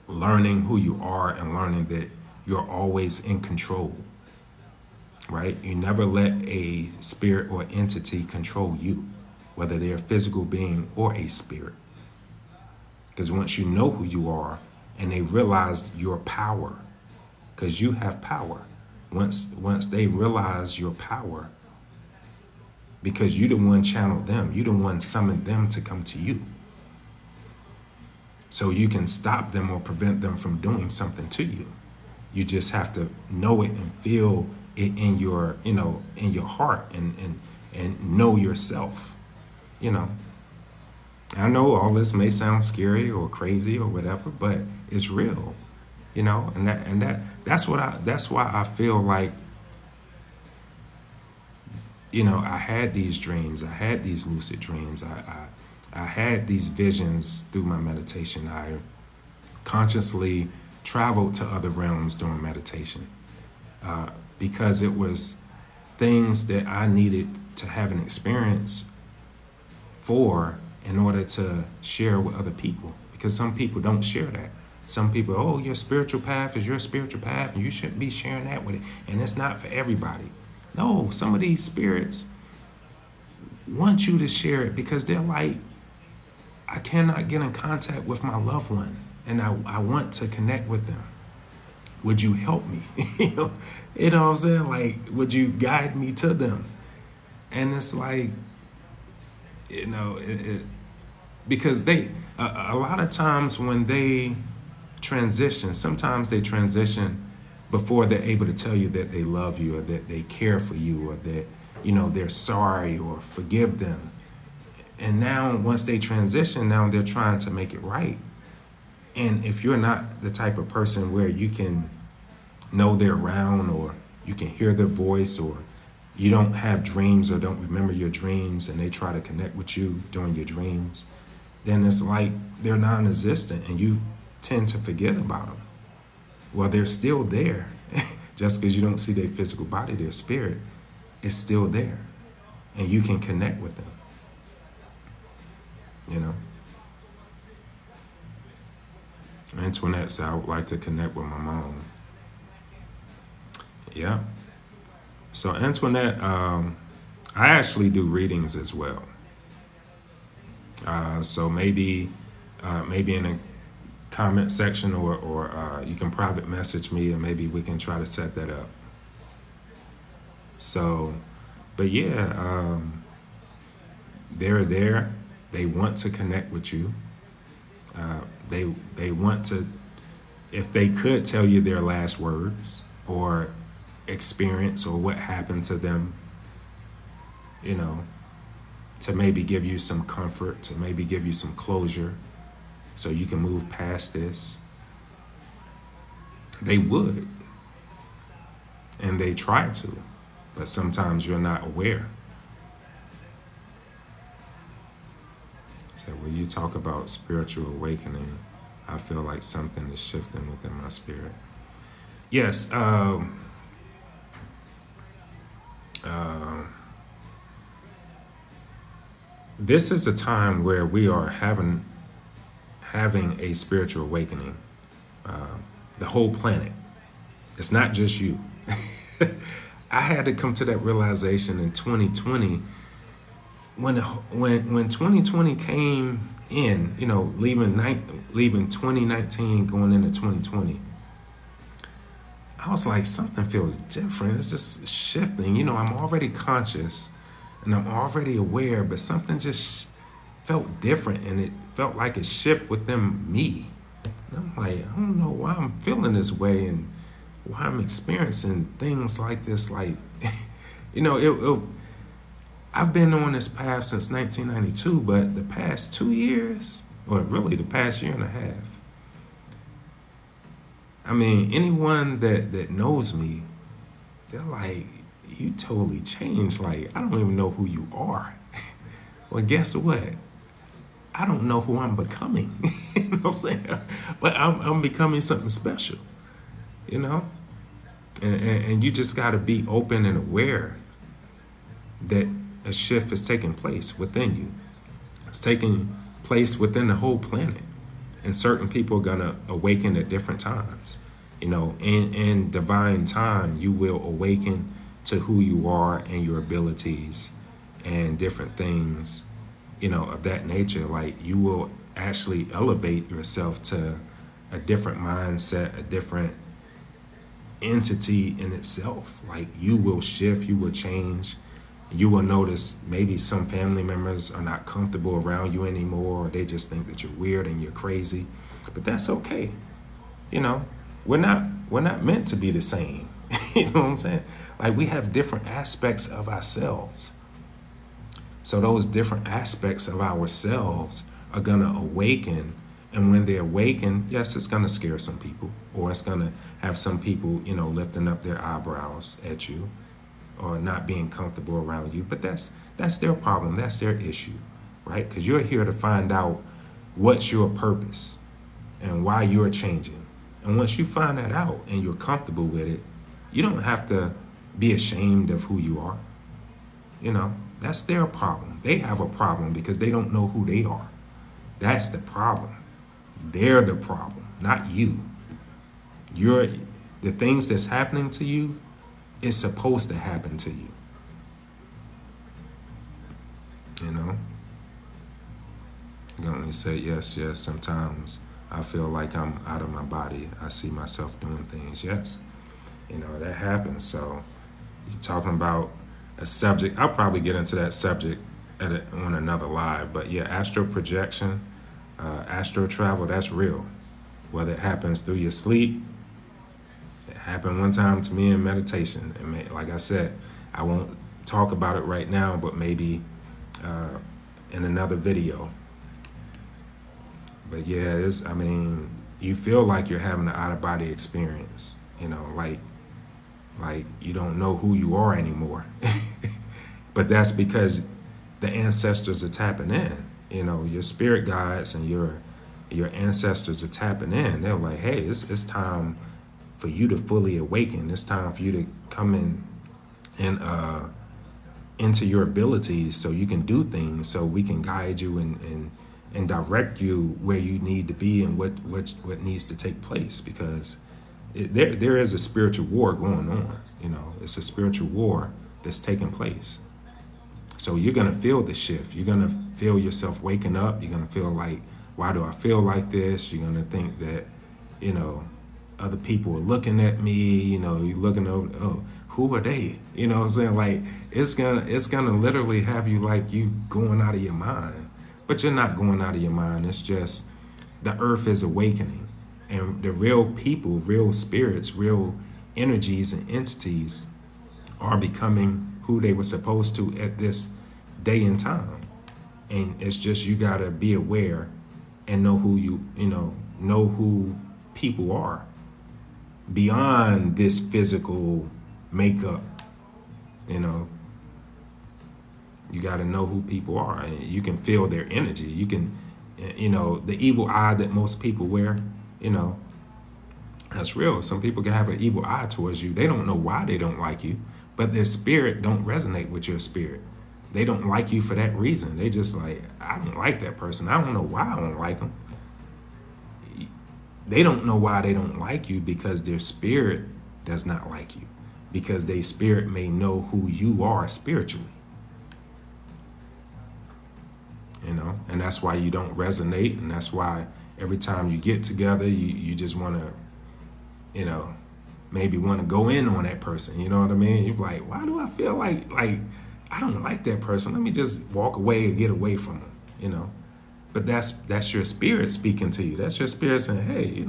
learning who you are and learning that you're always in control, right? You never let a spirit or entity control you, whether they're a physical being or a spirit. Because once you know who you are, and they realize your power, because you have power. Once they realize your power, because you the one channeled them. You the one summoned them to come to you. So you can stop them or prevent them from doing something to you. You just have to know it and feel it in your, in your heart, and know yourself. I know all this may sound scary or crazy or whatever, but it's real, and that's why I feel like, I had these dreams. I had these lucid dreams. I had these visions through my meditation. I consciously traveled to other realms during meditation, because it was things that I needed to have an experience for in order to share with other people, because some people don't share that. Some people, oh, your spiritual path is your spiritual path and you shouldn't be sharing that with it, and it's not for everybody. No, some of these spirits want you to share it because they're like, I cannot get in contact with my loved one and I want to connect with them. Would you help me? You know what I'm saying? Like, would you guide me to them? And it's like, because they, a lot of times when they transition, sometimes they transition before they're able to tell you that they love you or that they care for you or that, they're sorry or forgive them. And now once they transition, now they're trying to make it right. And if you're not the type of person where you can know they're around, or you can hear their voice, or you don't have dreams or don't remember your dreams and they try to connect with you during your dreams, then it's like they're non-existent and you tend to forget about them. Well, they're still there. Just because you don't see their physical body, their spirit is still there. And you can connect with them. Antoinette said, I would like to connect with my mom. Yeah. So Antoinette, I actually do readings as well. So maybe in a comment section or you can private message me and maybe we can try to set that up. So, but yeah, they're there. They want to connect with you. They want to, if they could tell you their last words or experience or what happened to them, to maybe give you some comfort, to maybe give you some closure so you can move past this, they would. And they try to, but sometimes you're not aware. So when you talk about spiritual awakening, I feel like something is shifting within my spirit. Yes, this is a time where we are having a spiritual awakening. The whole planet. It's not just you. I had to come to that realization in 2020 when 2020 came in, leaving 2019 going into 2020. I was like, something feels different. It's just shifting. I'm already conscious and I'm already aware, but something just felt different and it felt like a shift within me. And I'm like, I don't know why I'm feeling this way and why I'm experiencing things like this. Like, I've been on this path since 1992, but the past 2 years, or really the past year and a half, I mean, anyone that knows me, they're like, you totally changed. Like, I don't even know who you are. Well, guess what? I don't know who I'm becoming. You know what I'm saying? But I'm becoming something special, And you just got to be open and aware that a shift is taking place within you. It's taking place within the whole planet. And certain people are going to awaken at different times. In divine time, you will awaken to who you are and your abilities and different things, of that nature. Like, you will actually elevate yourself to a different mindset, a different entity in itself. Like, you will shift, you will change, You will notice maybe some family members are not comfortable around you anymore, or they just think that you're weird and you're crazy. But that's okay. You know, we're not meant to be the same. You know what I'm saying? Like, we have different aspects of ourselves. So those different aspects of ourselves are gonna awaken. And when they awaken, yes, it's gonna scare some people, or it's gonna have some people, lifting up their eyebrows at you, or not being comfortable around you. But that's their problem. That's their issue, right? Because you're here to find out what's your purpose and why you're changing. And once you find that out and you're comfortable with it, you don't have to be ashamed of who you are. That's their problem. They have a problem because they don't know who they are. That's the problem. They're the problem, not you. The things that's happening to you is supposed to happen to you. Guntley said, yes, sometimes I feel like I'm out of my body. I see myself doing things. Yes, that happens. So you're talking about a subject. I'll probably get into that subject on another live. But yeah, astral projection, astral travel, that's real. Whether it happens through your sleep, it happened one time to me in meditation. And like I said, I won't talk about it right now, but maybe in another video. But yeah, you feel like you're having an out-of-body experience, like you don't know who you are anymore. But that's because the ancestors are tapping in. Your spirit guides and your ancestors are tapping in. They're like, hey, it's time for you to fully awaken. It's time for you to come in and into your abilities, so you can do things, so we can guide you and direct you where you need to be and what needs to take place. Because there is a spiritual war going on. It's a spiritual war that's taking place. So you're going to feel the shift. You're going to feel yourself waking up. You're going to feel like, why do I feel like this? You're going to think that, other people are looking at me. You're looking over, oh, who are they? You know what I'm saying? Like, it's gonna literally have you like you going out of your mind. But you're not going out of your mind. It's just the earth is awakening. And the real people, real spirits, real energies and entities are becoming who they were supposed to at this day and time. And it's just, you gotta be aware and know who know who people are beyond this physical makeup. You gotta know who people are, and you can feel their energy. You can, the evil eye that most people wear, that's real. Some people can have an evil eye towards you. They don't know why they don't like you, but their spirit don't resonate with your spirit. They don't like you for that reason. They just like, I don't like that person. I don't know why I don't like them. They don't know why they don't like you, because their spirit does not like you, because their spirit may know who you are spiritually. And that's why you don't resonate, and that's why every time you get together, you just want to, maybe want to go in on that person. You know what I mean? You're like, why do I feel like I don't like that person? Let me just walk away and get away from them. But that's your spirit speaking to you. That's your spirit saying, hey,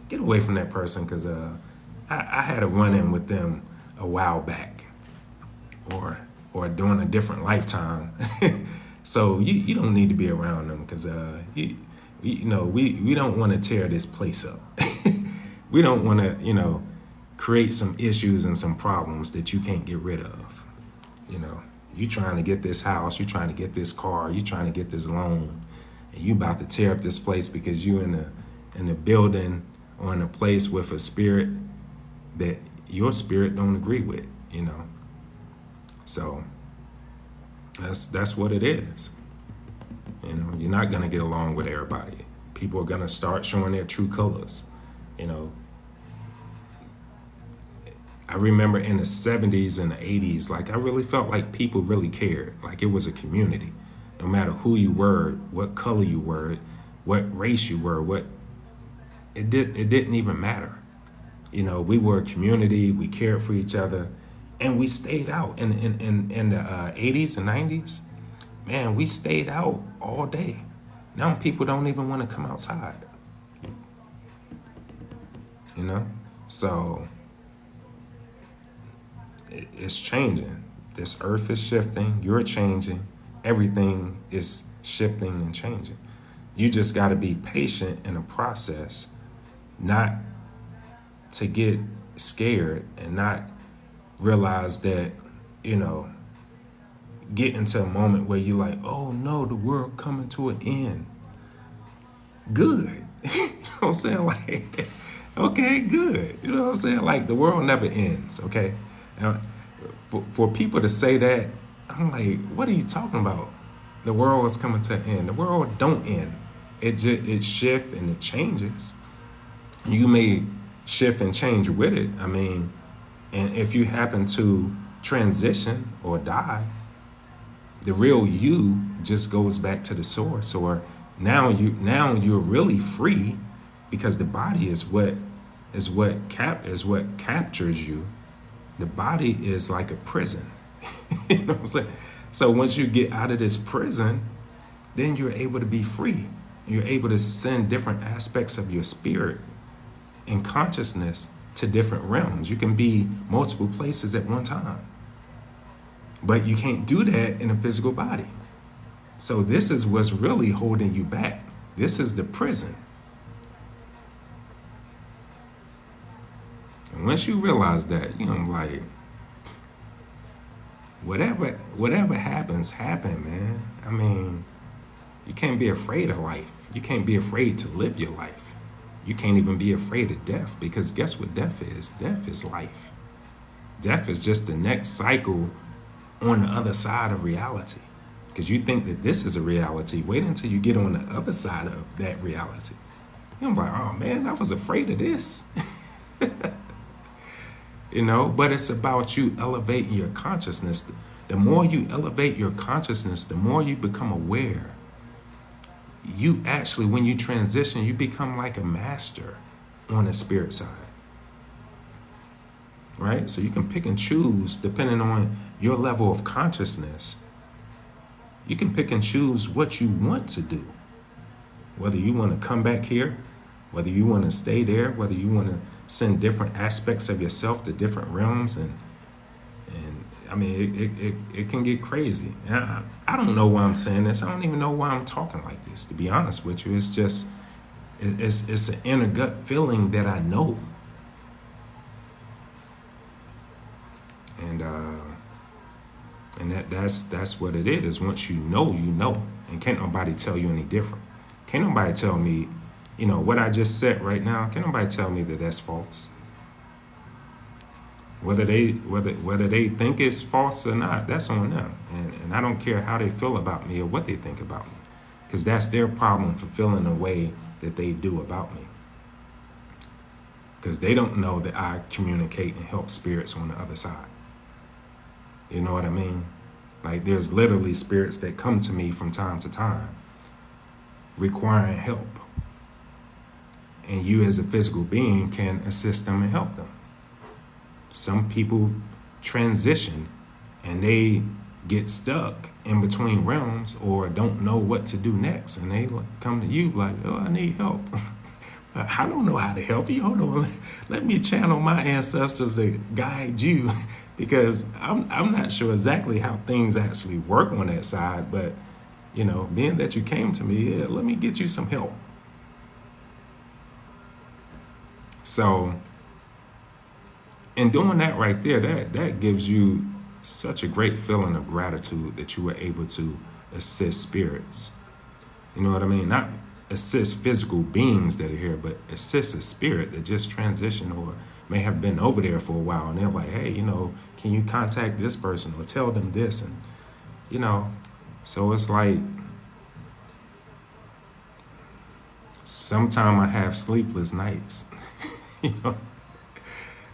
get away from that person, because I had a run-in with them a while back, or during a different lifetime. So you don't need to be around them, because we don't want to tear this place up. We don't want to create some issues and some problems that you can't get rid of. You trying to get this house, you trying to get this car, you trying to get this loan, and you about to tear up this place because you in a building or in a place with a spirit that your spirit don't agree with. So that's what it is. You're not gonna get along with everybody. People are gonna start showing their true colors. I remember in the 70s and the 80s, like, I really felt like people really cared. Like, it was a community. No matter who you were, what color you were, what race you were, it didn't even matter. We were a community. We cared for each other, And we stayed out in the 80s and 90s. Man, we stayed out all day. Now people don't even want to come outside. You know? So it's changing. This earth is shifting. You're changing. Everything is shifting and changing. You just got to be patient in the process, not to get scared and not realize that, get into a moment where you're like, oh no, the world coming to an end. Good. You know what I'm saying? Like, okay, good. You know what I'm saying? Like, the world never ends, okay? Now, for people to say that, I'm like, what are you talking about? The world is coming to an end. The world don't end. It shifts and it changes. You may shift and change with it. I mean, and if you happen to transition or die, the real you just goes back to the source. Or now you're really free, because the body is what captures you. The body is like a prison. You know what I'm saying? So once you get out of this prison, then you're able to be free. You're able to send different aspects of your spirit and consciousness to different realms. You can be multiple places at one time. But you can't do that in a physical body. So this is what's really holding you back. This is the prison. And once you realize that, like, whatever happens, man. I mean, you can't be afraid of life. You can't be afraid to live your life. You can't even be afraid of death, because guess what death is? Death is life. Death is just the next cycle on the other side of reality. Because you think that this is a reality. Wait until you get on the other side of that reality. I'm like, oh man, I was afraid of this. But it's about you elevating your consciousness. The more you elevate your consciousness, the more you become aware. You actually, when you transition, you become like a master on the spirit side. Right? So you can pick and choose depending on your level of consciousness. You can pick and choose what you want to do. Whether you want to come back here, whether you want to stay there, whether you want to send different aspects of yourself to different realms. And I mean, it can get crazy. And I don't know why I'm saying this. I don't even know why I'm talking like this, to be honest with you. It's just, it's an inner gut feeling that I know. And that's what it is. Once you know, and can't nobody tell you any different. Can't nobody tell me, what I just said right now. Can't nobody tell me that that's false. Whether they think it's false or not, that's on them. And I don't care how they feel about me or what they think about me, because that's their problem for feeling the way that they do about me. Because they don't know that I communicate and help spirits on the other side. You know what I mean? Like, there's literally spirits that come to me from time to time requiring help. And you as a physical being can assist them and help them. Some people transition and they get stuck in between realms or don't know what to do next. And they come to you like, oh, I need help. I don't know how to help you. Hold on. Let me channel my ancestors to guide you, because I'm not sure exactly how things actually work on that side. But, being that you came to me, yeah, let me get you some help. So, in doing that right there, that gives you such a great feeling of gratitude that you were able to assist spirits. You know what I mean? Not assist physical beings that are here, but assist a spirit that just transitioned or may have been over there for a while. And they're like, hey, can you contact this person or tell them this? And, so it's like, sometimes I have sleepless nights.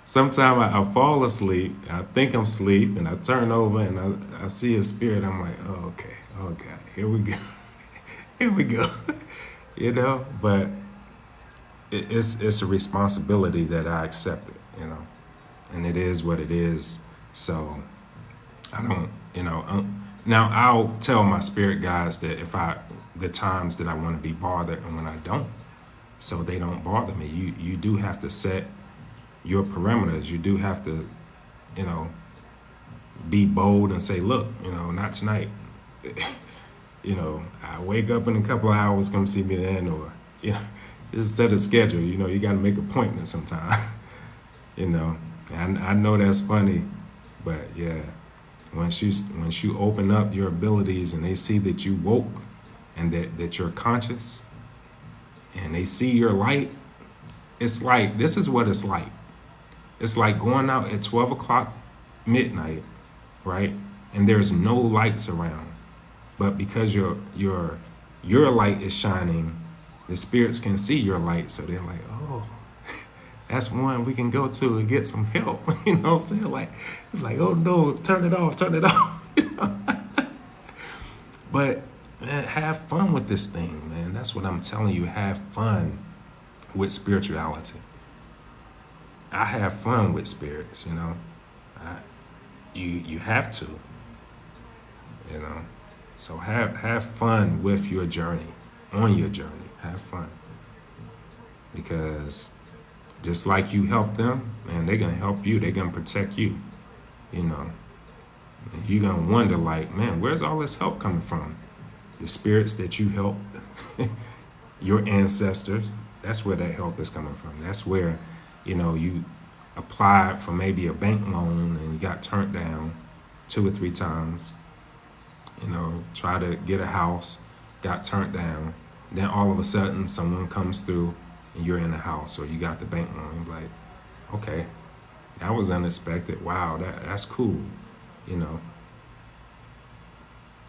Sometimes I fall asleep, I think I'm asleep, and I turn over and I see a spirit. I'm like, oh, okay, oh God, here we go. Here we go. But it's a responsibility that I accepted, and it is what it is. So I don't, now I'll tell my spirit guides that the times that I want to be bothered and when I don't, so they don't bother me. You do have to set your parameters. You do have to, you know, be bold and say, look, not tonight. I wake up in a couple of hours, come see me then, or, just set a schedule. You got to make appointments sometime. And I know that's funny, but yeah, once you open up your abilities and they see that you woke and that you're conscious and they see your light, it's like, this is what it's like. It's like going out at 12 o'clock midnight, right? And there's no lights around. But because your light is shining, the spirits can see your light. So they're like, oh, that's one we can go to and get some help. You know what I'm saying? Like, oh no, turn it off. But man, have fun with this thing, man. That's what I'm telling you. Have fun with spirituality. I have fun with spirits, you have to, So have fun with your journey, on your journey. Have fun. Because just like you help them, man, they're going to help you. They're going to protect you, And you're going to wonder, like, man, where's all this help coming from? The spirits that you help, your ancestors, that's where that help is coming from. That's where, you applied for maybe a bank loan and you got turned down 2 or 3 times. Try to get a house, got turned down. Then all of a sudden someone comes through and you're in the house or you got the bank loan. You're like, okay, that was unexpected. Wow, that's cool.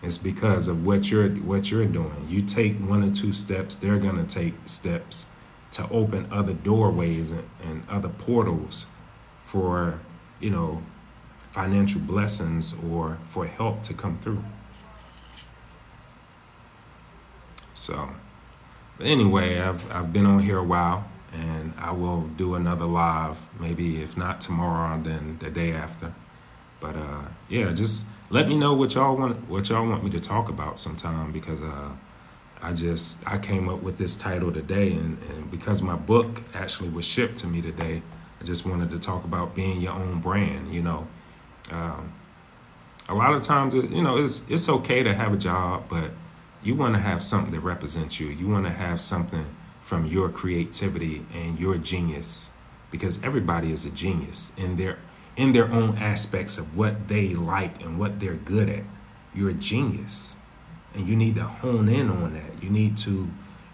It's because of what you're doing. You take 1 or 2 steps, they're gonna take steps to open other doorways and other portals for, financial blessings or for help to come through. So, but anyway, I've been on here a while, and I will do another live, maybe if not tomorrow, then the day after. But yeah, just let me know what y'all want me to talk about sometime, because I came up with this title today, and because my book actually was shipped to me today, I just wanted to talk about being your own brand. A lot of times, it's okay to have a job, but you want to have something that represents you. You want to have something from your creativity and your genius, because everybody is a genius in their own aspects of what they like and what they're good at. You're a genius, and you need to hone in on that. You need to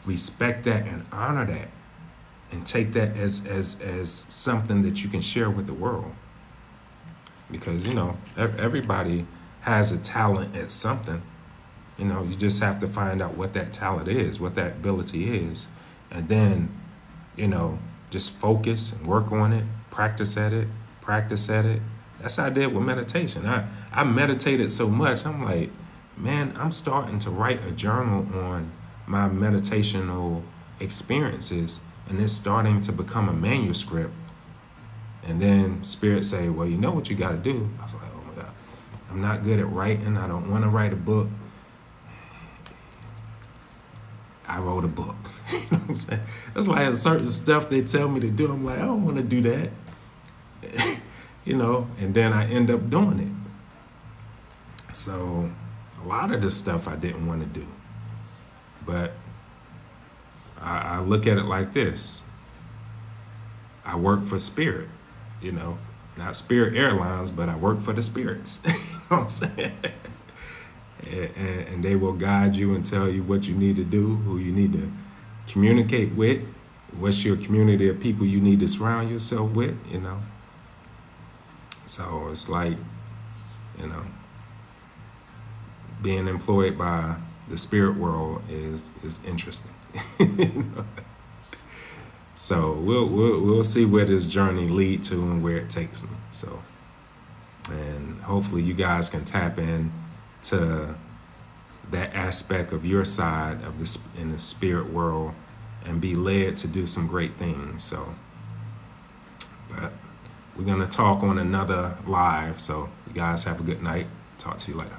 respect that and honor that, and take that as something that you can share with the world. Because everybody has a talent at something. You just have to find out what that talent is, what that ability is, and then just focus and work on it, practice at it. That's how I did with meditation. I meditated so much, I'm like, man, I'm starting to write a journal on my meditational experiences, and it's starting to become a manuscript. And then Spirit say, well, you know what you got to do? I was like, oh my God, I'm not good at writing. I don't want to write a book. I wrote a book. You know what I'm saying? It's like certain stuff they tell me to do. I'm like, I don't want to do that. And then I end up doing it. So a lot of this stuff I didn't want to do. But I look at it like this. I work for Spirit, not Spirit Airlines, but I work for the spirits. You know what I'm saying? And they will guide you and tell you what you need to do, who you need to communicate with, what's your community of people you need to surround yourself with, So it's like, being employed by the spirit world is interesting. So we'll see where this journey lead to and where it takes me. So, and hopefully you guys can tap in to that aspect of your side of in the spirit world and be led to do some great things. So, but we're going to talk on another live. So you guys have a good night. Talk to you later.